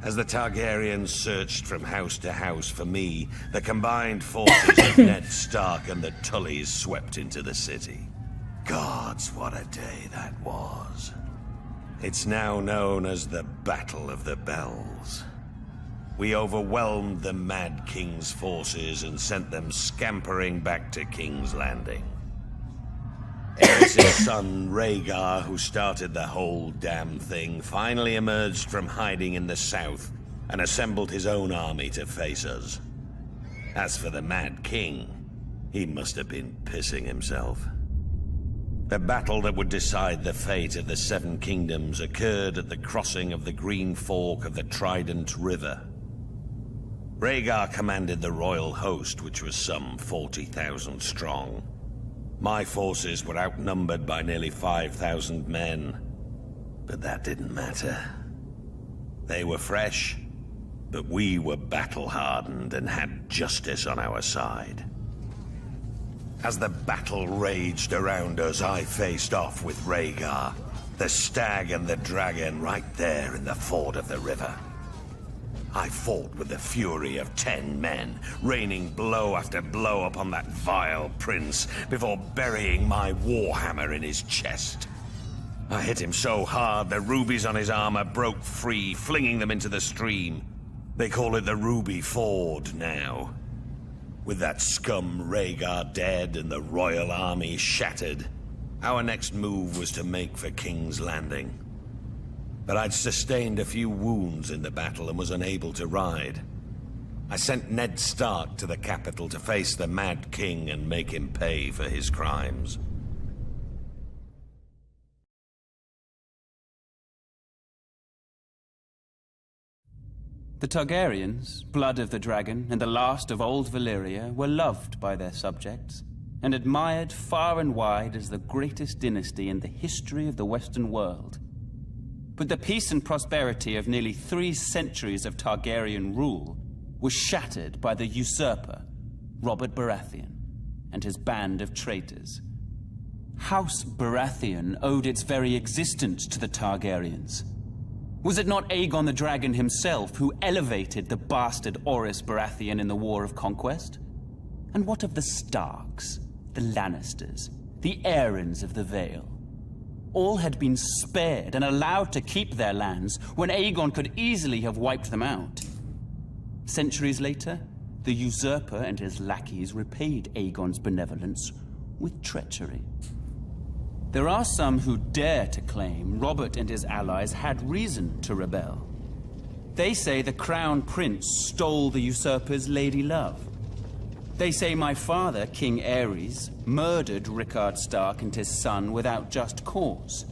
As the Targaryens searched from house to house for me, the combined forces of Ned Stark and the Tullys swept into the city. Gods, what a day that was. It's now known as the Battle of the Bells. We overwhelmed the Mad King's forces and sent them scampering back to King's Landing. Aerys' son, Rhaegar, who started the whole damn thing, finally emerged from hiding in the south and assembled his own army to face us. As for the Mad King, he must have been pissing himself. The battle that would decide the fate of the Seven Kingdoms occurred at the crossing of the Green Fork of the Trident River. Rhaegar commanded the royal host, which was some 40,000 strong. My forces were outnumbered by nearly 5,000 men, but that didn't matter. They were fresh, but we were battle-hardened and had justice on our side. As the battle raged around us, I faced off with Rhaegar, the stag and the dragon right there in the ford of the river. I fought with the fury of 10 men, raining blow after blow upon that vile prince before burying my warhammer in his chest. I hit him so hard the rubies on his armor broke free, flinging them into the stream. They call it the Ruby Ford now. With that scum Rhaegar dead and the royal army shattered, our next move was to make for King's Landing. But I'd sustained a few wounds in the battle and was unable to ride. I sent Ned Stark to the capital to face the Mad King and make him pay for his crimes. The Targaryens, blood of the dragon, and the last of old Valyria, were loved by their subjects, and admired far and wide as the greatest dynasty in the history of the Western world. But the peace and prosperity of nearly 3 centuries of Targaryen rule was shattered by the usurper, Robert Baratheon, and his band of traitors. House Baratheon owed its very existence to the Targaryens. Was it not Aegon the Dragon himself who elevated the bastard Orys Baratheon in the War of Conquest? And what of the Starks, the Lannisters, the Aarons of the Vale? All had been spared and allowed to keep their lands when Aegon could easily have wiped them out. Centuries later, the usurper and his lackeys repaid Aegon's benevolence with treachery. There are some who dare to claim Robert and his allies had reason to rebel. They say the Crown Prince stole the usurper's lady love. They say my father, King Aerys, murdered Rickard Stark and his son without just cause.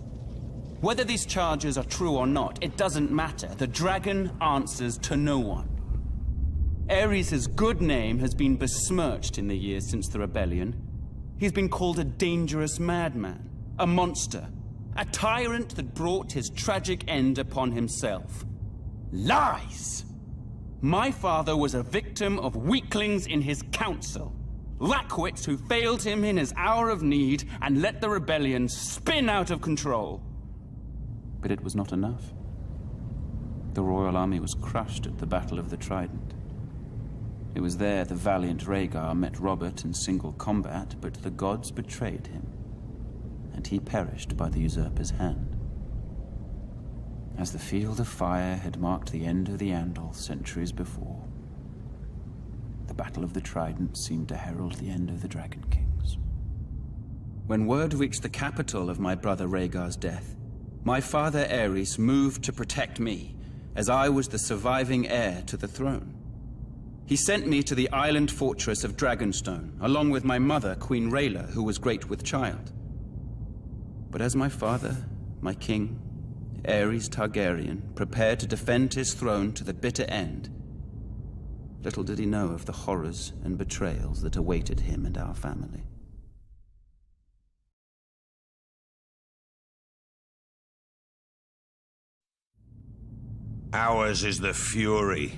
Whether these charges are true or not, it doesn't matter. The dragon answers to no one. Aerys' good name has been besmirched in the years since the rebellion. He's been called a dangerous madman, a monster, a tyrant that brought his tragic end upon himself. Lies! My father was a victim of weaklings in his council, lackwits who failed him in his hour of need and let the rebellion spin out of control. But it was not enough. The royal army was crushed at the Battle of the Trident. It was there the valiant Rhaegar met Robert in single combat, but the gods betrayed him, and he perished by the usurper's hand. As the Field of Fire had marked the end of the Andal centuries before, the Battle of the Trident seemed to herald the end of the Dragon Kings. When word reached the capital of my brother Rhaegar's death, my father Aerys moved to protect me, as I was the surviving heir to the throne. He sent me to the island fortress of Dragonstone, along with my mother, Queen Rhaela, who was great with child. But as my father, my king, Aerys Targaryen, prepared to defend his throne to the bitter end, little did he know of the horrors and betrayals that awaited him and our family. Ours is the fury.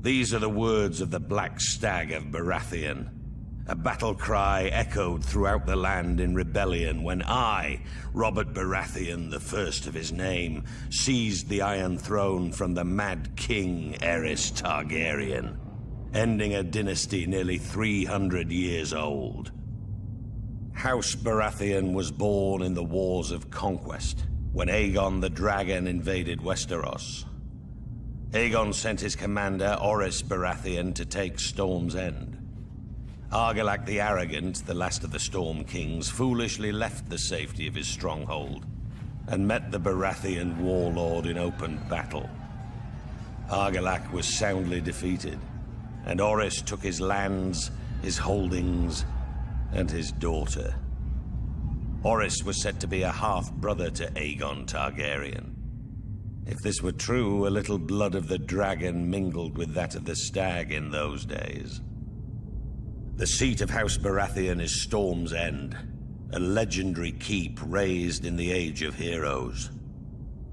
These are the words of the Black Stag of Baratheon. A battle cry echoed throughout the land in rebellion when I, Robert Baratheon, the first of his name, seized the Iron Throne from the Mad King Aerys Targaryen, ending a dynasty nearly 300 years old. House Baratheon was born in the Wars of Conquest, when Aegon the Dragon invaded Westeros. Aegon sent his commander, Orys Baratheon, to take Storm's End. Argilac the Arrogant, the last of the Storm Kings, foolishly left the safety of his stronghold and met the Baratheon warlord in open battle. Argilac was soundly defeated, and Orys took his lands, his holdings, and his daughter. Orys was said to be a half-brother to Aegon Targaryen. If this were true, a little blood of the dragon mingled with that of the stag in those days. The seat of House Baratheon is Storm's End, a legendary keep raised in the Age of Heroes.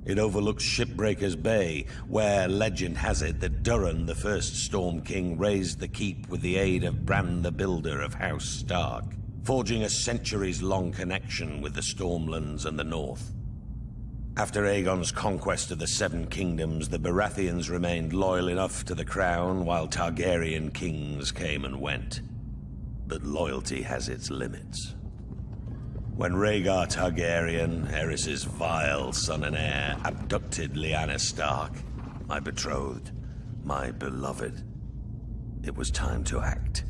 It overlooks Shipbreaker's Bay, where legend has it that Durin, the first Storm King, raised the keep with the aid of Bran the Builder of House Stark, forging a centuries-long connection with the Stormlands and the North. After Aegon's conquest of the Seven Kingdoms, the Baratheons remained loyal enough to the crown while Targaryen kings came and went. But loyalty has its limits. When Rhaegar Targaryen, Aerys' vile son and heir, abducted Lyanna Stark, my betrothed, my beloved, it was time to act.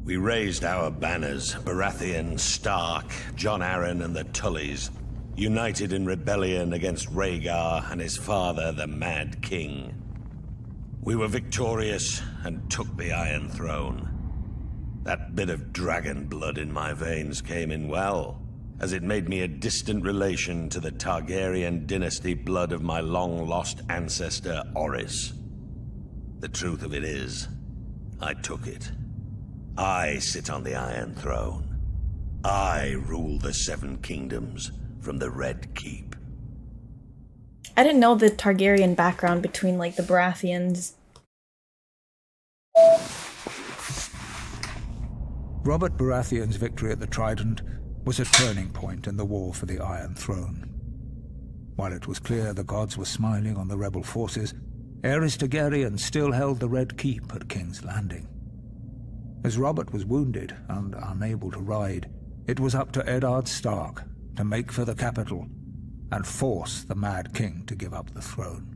We raised our banners, Baratheon, Stark, Jon Arryn, and the Tullys, united in rebellion against Rhaegar and his father, the Mad King. We were victorious and took the Iron Throne. That bit of dragon blood in my veins came in well, as it made me a distant relation to the Targaryen dynasty blood of my long-lost ancestor, Orys. The truth of it is, I took it. I sit on the Iron Throne. I rule the Seven Kingdoms from the Red Keep. I didn't know the Targaryen background between, like, the Baratheons. Robert Baratheon's victory at the Trident was a turning point in the war for the Iron Throne. While it was clear the gods were smiling on the rebel forces, Aerys Targaryen still held the Red Keep at King's Landing. As Robert was wounded and unable to ride, it was up to Eddard Stark to make for the capital and force the Mad King to give up the throne.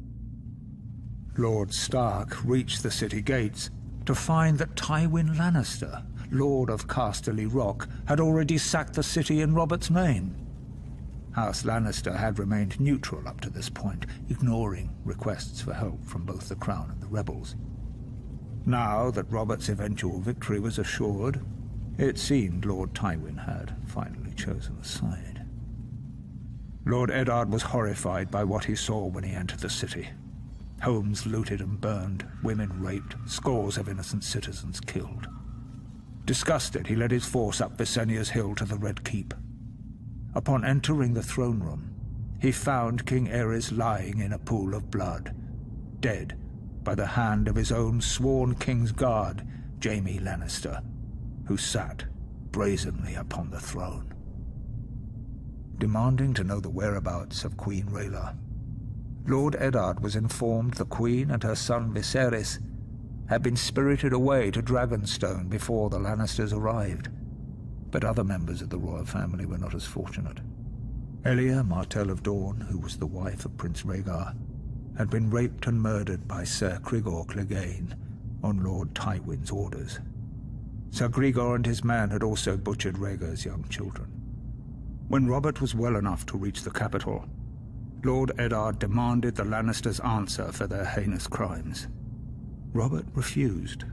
Lord Stark reached the city gates to find that Tywin Lannister, Lord of Casterly Rock, had already sacked the city in Robert's name. House Lannister had remained neutral up to this point, ignoring requests for help from both the Crown and the rebels. Now that Robert's eventual victory was assured, it seemed Lord Tywin had finally chosen a side. Lord Eddard was horrified by what he saw when he entered the city. Homes looted and burned, women raped, scores of innocent citizens killed. Disgusted, he led his force up Visenya's hill to the Red Keep. Upon entering the throne room, he found King Aerys lying in a pool of blood, dead by the hand of his own sworn king's guard, Jaime Lannister, who sat brazenly upon the throne. Demanding to know the whereabouts of Queen Rhaela, Lord Eddard was informed the Queen and her son Viserys had been spirited away to Dragonstone before the Lannisters arrived. But other members of the royal family were not as fortunate. Elia, Martell of Dorne, who was the wife of Prince Rhaegar, had been raped and murdered by Ser Cregor Clegane on Lord Tywin's orders. Ser Gregor and his man had also butchered Rhaegar's young children. When Robert was well enough to reach the capital, Lord Eddard demanded the Lannisters answer for their heinous crimes. Robert refused,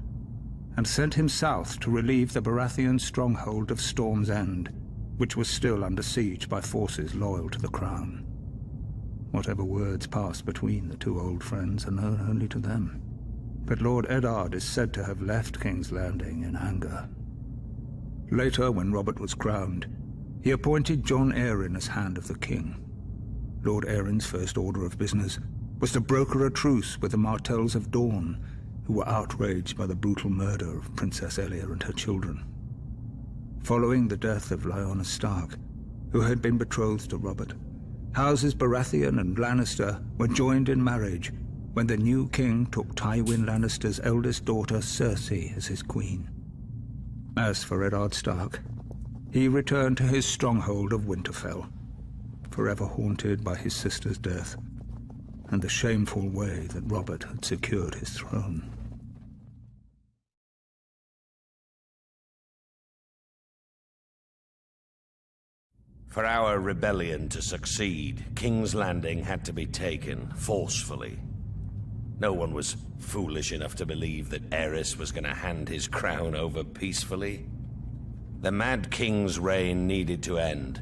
and sent him south to relieve the Baratheon stronghold of Storm's End, which was still under siege by forces loyal to the crown. Whatever words passed between the two old friends are known only to them, but Lord Eddard is said to have left King's Landing in anger. Later, when Robert was crowned, he appointed Jon Arryn as Hand of the King. Lord Arryn's first order of business was to broker a truce with the Martells of Dorne, who were outraged by the brutal murder of Princess Elia and her children. Following the death of Lyanna Stark, who had been betrothed to Robert, Houses Baratheon and Lannister were joined in marriage when the new king took Tywin Lannister's eldest daughter Cersei as his queen. As for Eddard Stark, he returned to his stronghold of Winterfell, forever haunted by his sister's death and the shameful way that Robert had secured his throne. For our rebellion to succeed, King's Landing had to be taken forcefully. No one was foolish enough to believe that Aerys was going to hand his crown over peacefully. The Mad King's reign needed to end.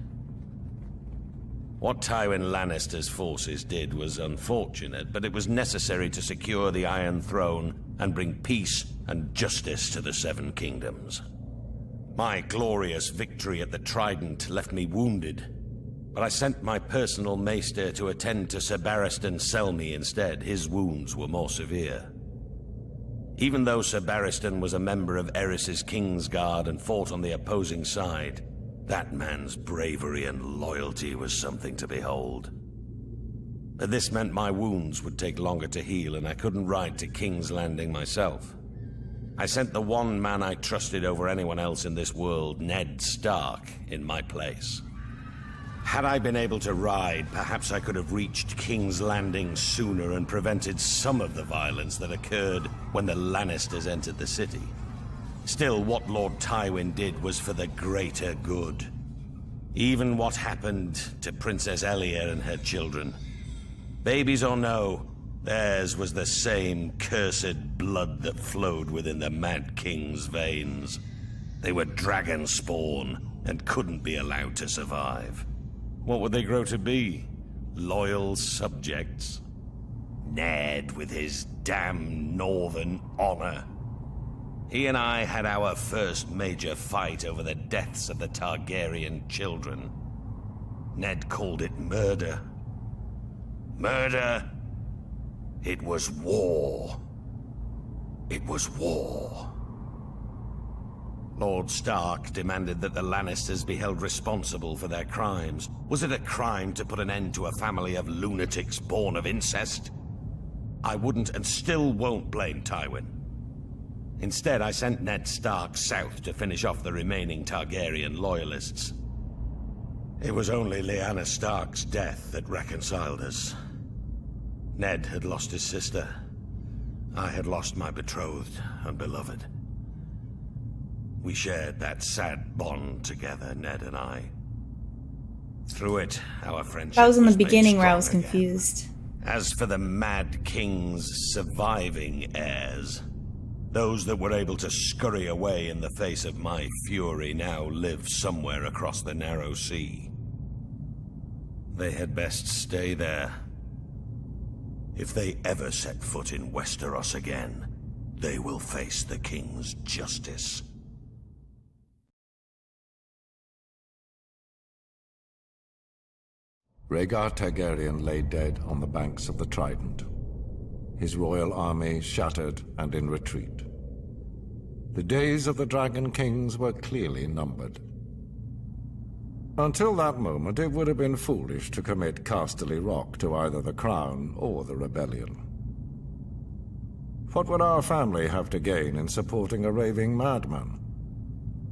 What Tywin Lannister's forces did was unfortunate, but it was necessary to secure the Iron Throne and bring peace and justice to the Seven Kingdoms. My glorious victory at the Trident left me wounded, but I sent my personal maester to attend to Ser Barristan Selmy instead. His wounds were more severe. Even though Ser Barristan was a member of Aerys's Kingsguard and fought on the opposing side, that man's bravery and loyalty was something to behold. But this meant my wounds would take longer to heal, and I couldn't ride to King's Landing myself. I sent the one man I trusted over anyone else in this world, Ned Stark, in my place. Had I been able to ride, perhaps I could have reached King's Landing sooner and prevented some of the violence that occurred when the Lannisters entered the city. Still, what Lord Tywin did was for the greater good. Even what happened to Princess Elia and her children. Babies or no, theirs was the same cursed blood that flowed within the Mad King's veins. They were dragon spawn and couldn't be allowed to survive. What would they grow to be? Loyal subjects? Ned with his damn northern honor. He and I had our first major fight over the deaths of the Targaryen children. Ned called it murder. Murder? It was war. It was war. Lord Stark demanded that the Lannisters be held responsible for their crimes. Was it a crime to put an end to a family of lunatics born of incest? I wouldn't and still won't blame Tywin. Instead, I sent Ned Stark south to finish off the remaining Targaryen loyalists. It was only Lyanna Stark's death that reconciled us. Ned had lost his sister. I had lost my betrothed and beloved. We shared that sad bond together, Ned and I. Through it, our friendship That was in the made beginning where I was strong again. confused. As for the Mad King's surviving heirs, those that were able to scurry away in the face of my fury now live somewhere across the narrow sea. They had best stay there. If they ever set foot in Westeros again, they will face the King's justice. Rhaegar Targaryen lay dead on the banks of the Trident, his royal army shattered and in retreat. The days of the Dragon Kings were clearly numbered. Until that moment, it would have been foolish to commit Casterly Rock to either the Crown or the Rebellion. What would our family have to gain in supporting a raving madman?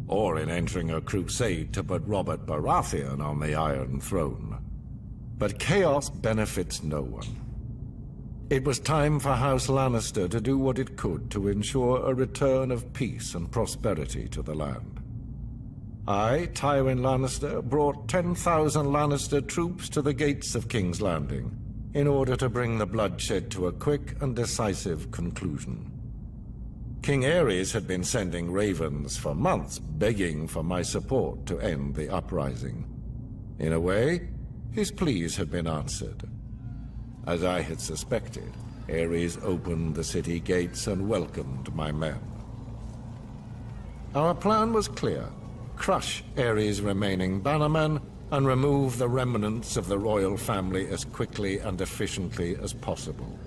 Or in entering a crusade to put Robert Baratheon on the Iron Throne? But chaos benefits no one. It was time for House Lannister to do what it could to ensure a return of peace and prosperity to the land. I, Tywin Lannister, brought 10,000 Lannister troops to the gates of King's Landing in order to bring the bloodshed to a quick and decisive conclusion. King Aerys had been sending ravens for months, begging for my support to end the uprising. In a way, his pleas had been answered. As I had suspected, Aerys opened the city gates and welcomed my men. Our plan was clear: crush Aerys' remaining bannermen and remove the remnants of the royal family as quickly and efficiently as possible.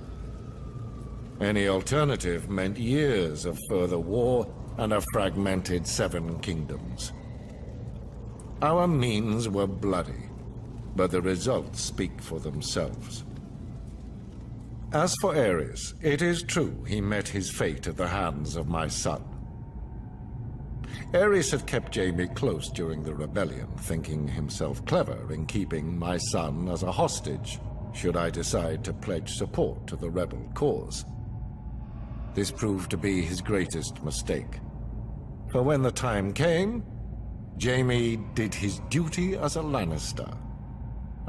Any alternative meant years of further war and a fragmented 7 kingdoms. Our means were bloody, but the results speak for themselves. As for Ares, it is true he met his fate at the hands of my son. Ares had kept Jaime close during the rebellion, thinking himself clever in keeping my son as a hostage, should I decide to pledge support to the rebel cause. This proved to be his greatest mistake. For when the time came, Jaime did his duty as a Lannister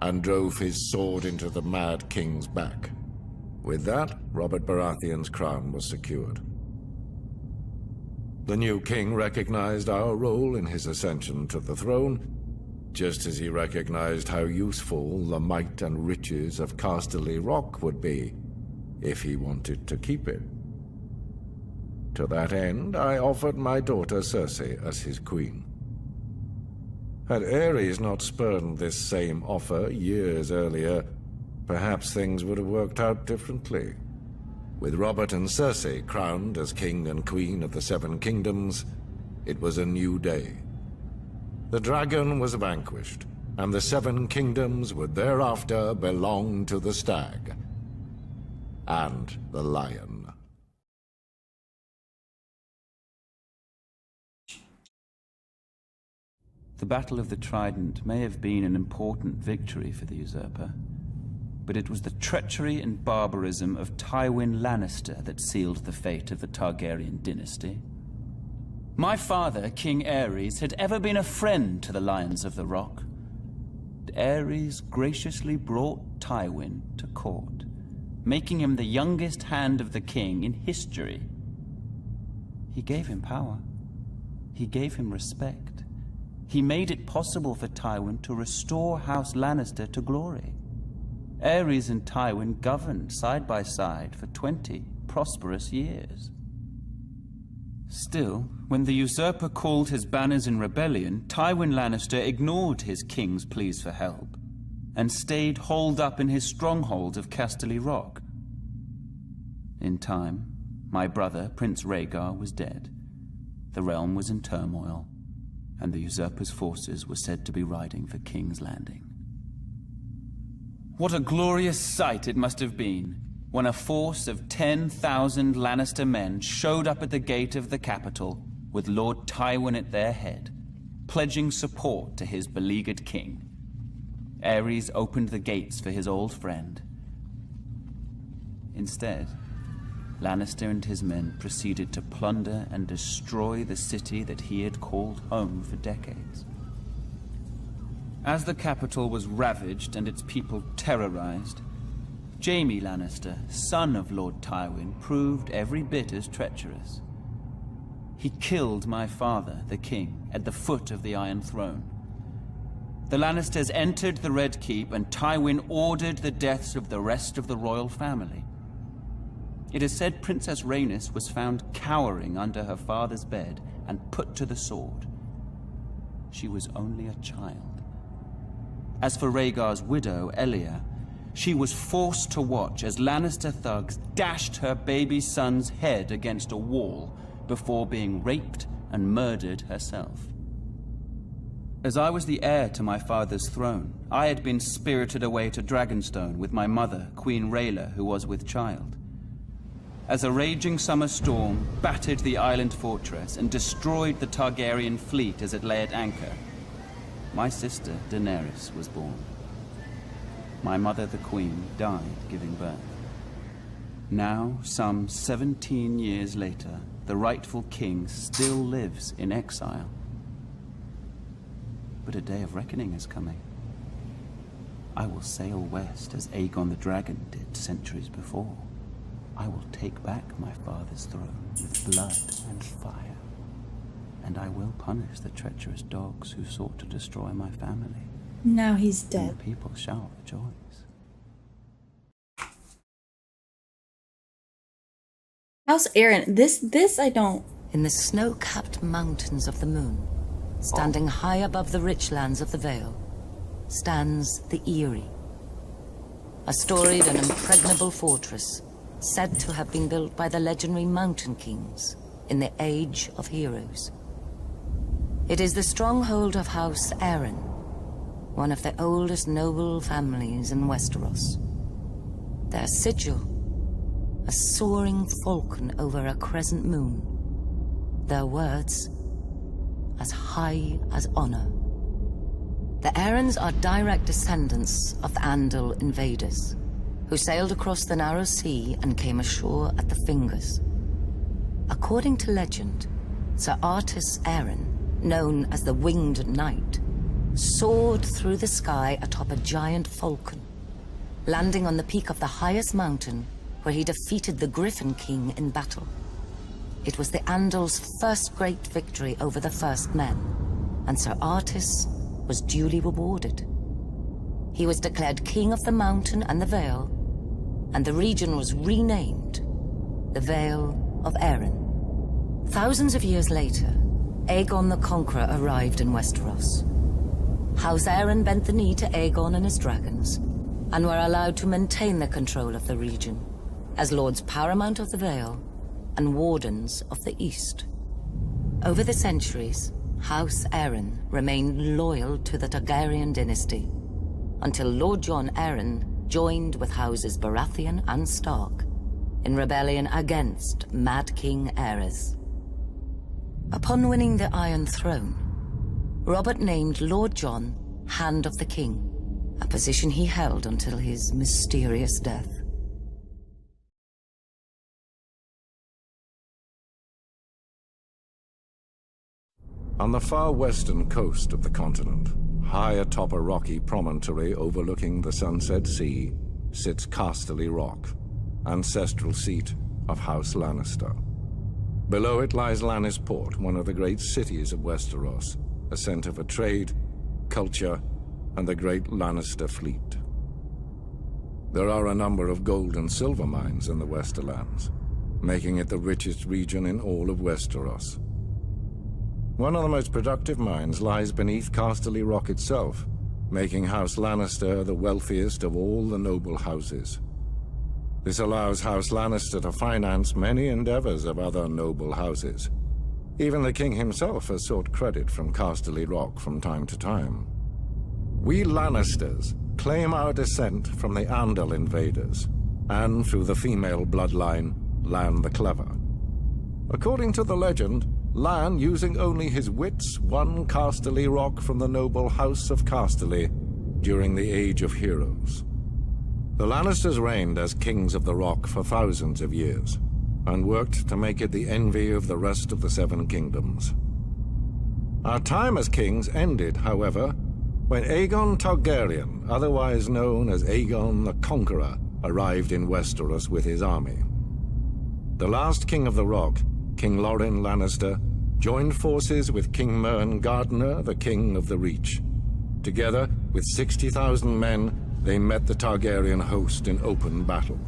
and drove his sword into the Mad King's back. With that, Robert Baratheon's crown was secured. The new king recognized our role in his ascension to the throne, just as he recognized how useful the might and riches of Casterly Rock would be if he wanted to keep it. To that end, I offered my daughter Cersei as his queen. Had Ares not spurned this same offer years earlier, perhaps things would have worked out differently. With Robert and Cersei crowned as king and queen of the 7 kingdoms, it was a new day. The dragon was vanquished, and the 7 kingdoms would thereafter belong to the stag and the lion. The Battle of the Trident may have been an important victory for the usurper, but it was the treachery and barbarism of Tywin Lannister that sealed the fate of the Targaryen dynasty. My father, King Aerys, had ever been a friend to the Lions of the Rock. Aerys graciously brought Tywin to court, making him the youngest hand of the king in history. He gave him power. He gave him respect. He made it possible for Tywin to restore House Lannister to glory. Aerys and Tywin governed side by side for 20 prosperous years. Still, when the usurper called his banners in rebellion, Tywin Lannister ignored his king's pleas for help and stayed holed up in his stronghold of Casterly Rock. In time, my brother, Prince Rhaegar, was dead. The realm was in turmoil, and the usurper's forces were said to be riding for King's Landing. What a glorious sight it must have been when a force of 10,000 Lannister men showed up at the gate of the capital with Lord Tywin at their head, pledging support to his beleaguered king. Aerys opened the gates for his old friend. Instead, Lannister and his men proceeded to plunder and destroy the city that he had called home for decades. As the capital was ravaged and its people terrorized, Jaime Lannister, son of Lord Tywin, proved every bit as treacherous. He killed my father, the king, at the foot of the Iron Throne. The Lannisters entered the Red Keep, and Tywin ordered the deaths of the rest of the royal family. It is said Princess Rhaenys was found cowering under her father's bed and put to the sword. She was only a child. As for Rhaegar's widow, Elia, she was forced to watch as Lannister thugs dashed her baby son's head against a wall before being raped and murdered herself. As I was the heir to my father's throne, I had been spirited away to Dragonstone with my mother, Queen Rhaela, who was with child. As a raging summer storm battered the island fortress and destroyed the Targaryen fleet as it lay at anchor, my sister, Daenerys, was born. My mother, the Queen, died giving birth. Now, some 17 years later, the rightful king still lives in exile. But a day of reckoning is coming. I will sail west as Aegon the Dragon did centuries before. I will take back my father's throne with blood and fire. And I will punish the treacherous dogs who sought to destroy my family. Now he's dead. And the people shall rejoice. House Aaron, this I don't... In the snow-capped mountains of the moon, standing high above the rich lands of the Vale, stands the Eyrie. A storied and impregnable fortress said to have been built by the legendary Mountain Kings in the Age of Heroes. It is the stronghold of House Aaron, one of the oldest noble families in Westeros. Their sigil, a soaring falcon over a crescent moon. Their words, as high as honor. The Aarons are direct descendants of the Andal invaders, who sailed across the narrow sea and came ashore at the Fingers. According to legend, Sir Artus Aaron, known as the Winged Knight, soared through the sky atop a giant falcon, landing on the peak of the highest mountain where he defeated the Griffin King in battle. It was the Andal's first great victory over the First Men, and Sir Artus was duly rewarded. He was declared King of the Mountain and the Vale, and the region was renamed the Vale of Aaron. Thousands of years later, Aegon the Conqueror arrived in Westeros. House Aaron bent the knee to Aegon and his dragons, and were allowed to maintain their control of the region, as Lords Paramount of the Vale and Wardens of the East. Over the centuries, House Aaron remained loyal to the Targaryen dynasty, until Lord Jon Arryn joined with Houses Baratheon and Stark in rebellion against Mad King Aerys. Upon winning the Iron Throne, Robert named Lord Jon Hand of the King, a position he held until his mysterious death. On the far western coast of the continent, high atop a rocky promontory overlooking the Sunset Sea, sits Casterly Rock, ancestral seat of House Lannister. Below it lies Lannisport, one of the great cities of Westeros, a center for trade, culture, and the great Lannister fleet. There are a number of gold and silver mines in the Westerlands, making it the richest region in all of Westeros. One of the most productive mines lies beneath Casterly Rock itself, making House Lannister the wealthiest of all the noble houses. This allows House Lannister to finance many endeavors of other noble houses. Even the king himself has sought credit from Casterly Rock from time to time. We Lannisters claim our descent from the Andal invaders, and through the female bloodline, Lann the Clever. According to the legend, Lann, using only his wits, won Casterly Rock from the noble House of Casterly during the Age of Heroes. The Lannisters reigned as kings of the Rock for thousands of years, and worked to make it the envy of the rest of the Seven Kingdoms. Our time as kings ended, however, when Aegon Targaryen, otherwise known as Aegon the Conqueror, arrived in Westeros with his army. The last king of the Rock, King Loren Lannister, joined forces with King Mern Gardener, the king of the Reach. Together, with 60,000 men, they met the Targaryen host in open battle.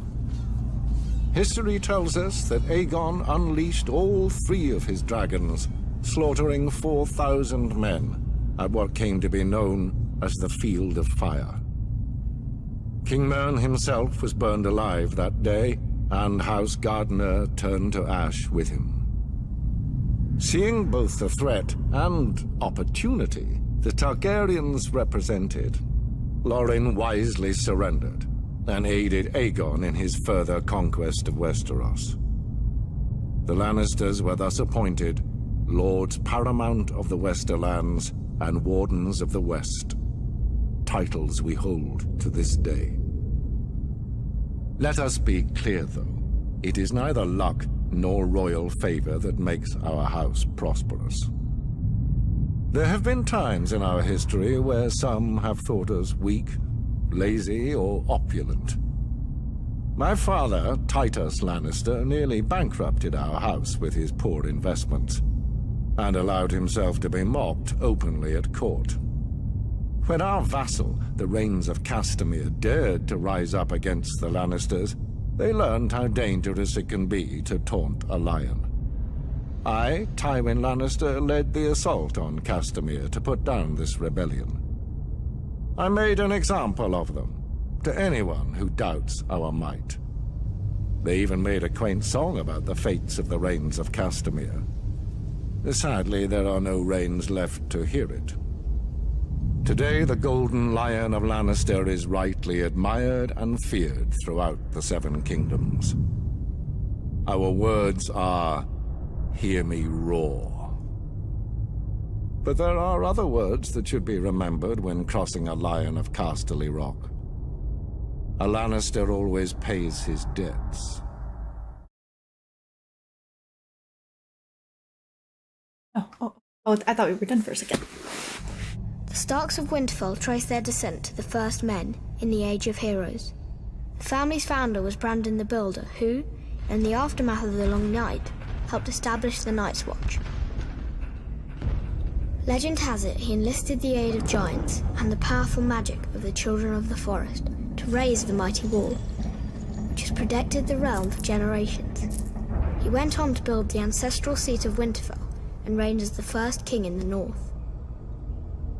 History tells us that Aegon unleashed all 3 of his dragons, slaughtering 4,000 men at what came to be known as the Field of Fire. King Mern himself was burned alive that day, and House Gardener turned to ash with him. Seeing both the threat and opportunity the Targaryens represented, Loren wisely surrendered and aided Aegon in his further conquest of Westeros. The Lannisters were thus appointed Lords Paramount of the Westerlands and Wardens of the West, titles we hold to this day. Let us be clear, though. It is neither luck nor royal favor that makes our house prosperous. There have been times in our history where some have thought us weak, lazy, or opulent. My father, Titus Lannister, nearly bankrupted our house with his poor investments, and allowed himself to be mocked openly at court. When our vassal, the Rains of Castamere, dared to rise up against the Lannisters, they learned how dangerous it can be to taunt a lion. I, Tywin Lannister, led the assault on Castamere to put down this rebellion. I made an example of them, to anyone who doubts our might. They even made a quaint song about the fates of the Rains of Castamere. Sadly, there are no Rains left to hear it. Today, the Golden Lion of Lannister is rightly admired and feared throughout the Seven Kingdoms. Our words are, "Hear me roar." But there are other words that should be remembered when crossing a Lion of Casterly Rock. A Lannister always pays his debts. Oh, I thought we were done for a second. The Starks of Winterfell trace their descent to the first men in the Age of Heroes. The family's founder was Brandon the Builder, who, in the aftermath of the Long Night, helped establish the Night's Watch. Legend has it he enlisted the aid of giants and the powerful magic of the Children of the Forest to raise the mighty wall, which has protected the realm for generations. He went on to build the ancestral seat of Winterfell and reigned as the first king in the north.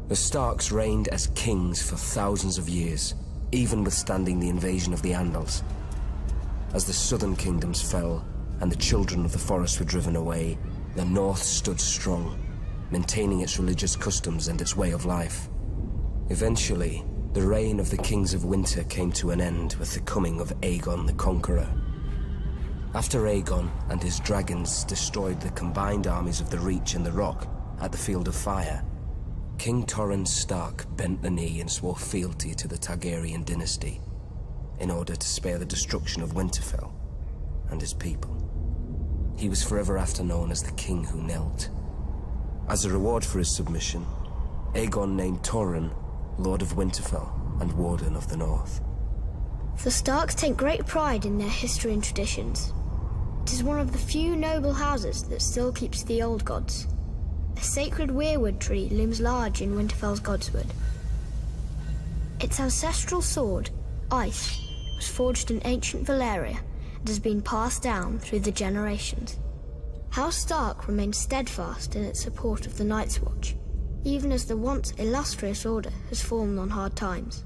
The Starks reigned as kings for thousands of years, even withstanding the invasion of the Andals. As the southern kingdoms fell and the Children of the Forest were driven away, the north stood strong, maintaining its religious customs and its way of life. Eventually, the reign of the Kings of Winter came to an end with the coming of Aegon the Conqueror. After Aegon and his dragons destroyed the combined armies of the Reach and the Rock at the Field of Fire, King Torrhen Stark bent the knee and swore fealty to the Targaryen dynasty in order to spare the destruction of Winterfell and his people. He was forever after known as the King Who Knelt. As a reward for his submission, Aegon named Torrhen Lord of Winterfell and Warden of the North. The Starks take great pride in their history and traditions. It is one of the few noble houses that still keeps the old gods. A sacred weirwood tree looms large in Winterfell's Godswood. Its ancestral sword, Ice, was forged in ancient Valyria and has been passed down through the generations. House Stark remains steadfast in its support of the Night's Watch, even as the once illustrious order has fallen on hard times.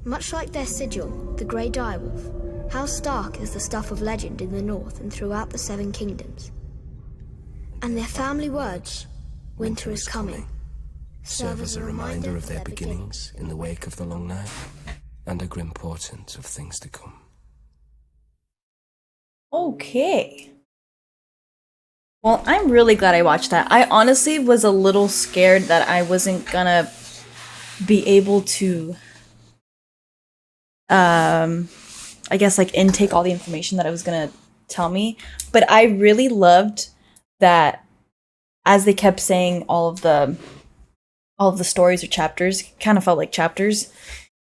Much like their sigil, the Grey Direwolf, House Stark is the stuff of legend in the north and throughout the Seven Kingdoms. And their family words, "Winter is coming," serve as a reminder of their beginnings in the wake of the Long Night and a grim portent of things to come. Okay. Well, I'm really glad I watched that. I honestly was a little scared that I wasn't gonna be able to, I guess, like, intake all the information that it was gonna tell me. But I really loved that, as they kept saying all of the stories or chapters, kind of felt like chapters,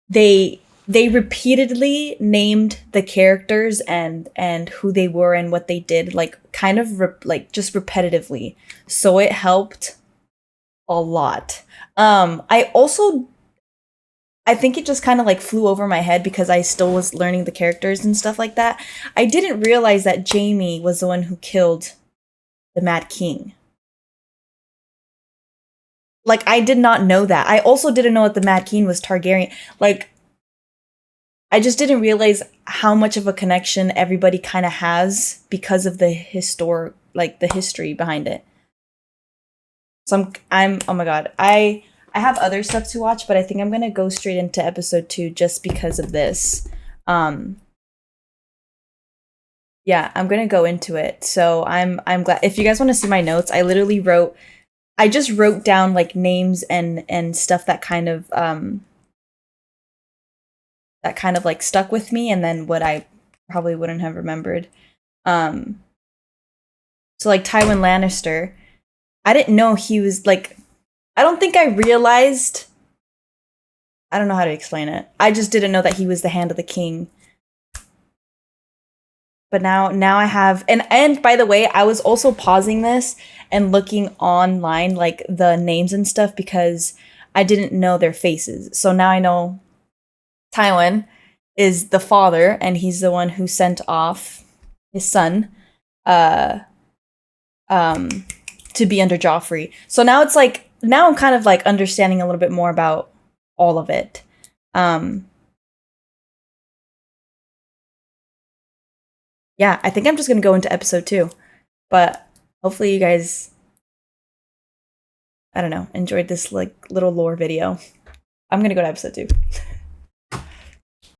they repeatedly named the characters and who they were and what they did, like, kind of just repetitively. So it helped a lot. I think it just kind of like flew over my head because I still was learning the characters and stuff like that. I didn't realize that Jaime was the one who killed the Mad King. Like, I did not know that. I also didn't know that the Mad King was Targaryen. Like, I just didn't realize how much of a connection everybody kind of has because of the history behind it. So I'm oh my god. I have other stuff to watch, but I think I'm gonna go straight into episode 2 just because of this. Yeah, I'm gonna go into it. So I'm glad. If you guys want to see my notes, I just wrote down like names and stuff that kind of like stuck with me, and then what I probably wouldn't have remembered. So like Tywin Lannister, I didn't know he was like, I don't think I realized, I don't know how to explain it. I just didn't know that he was the Hand of the King. But now I have, and by the way, I was also pausing this and looking online, like the names and stuff, because I didn't know their faces. So now I know Tywin is the father, and he's the one who sent off his son, to be under Joffrey. So now it's like, now I'm kind of like understanding a little bit more about all of it. yeah, I think I'm just gonna go into episode 2. But hopefully you guys, I don't know, enjoyed this like little lore video. I'm gonna go to episode 2.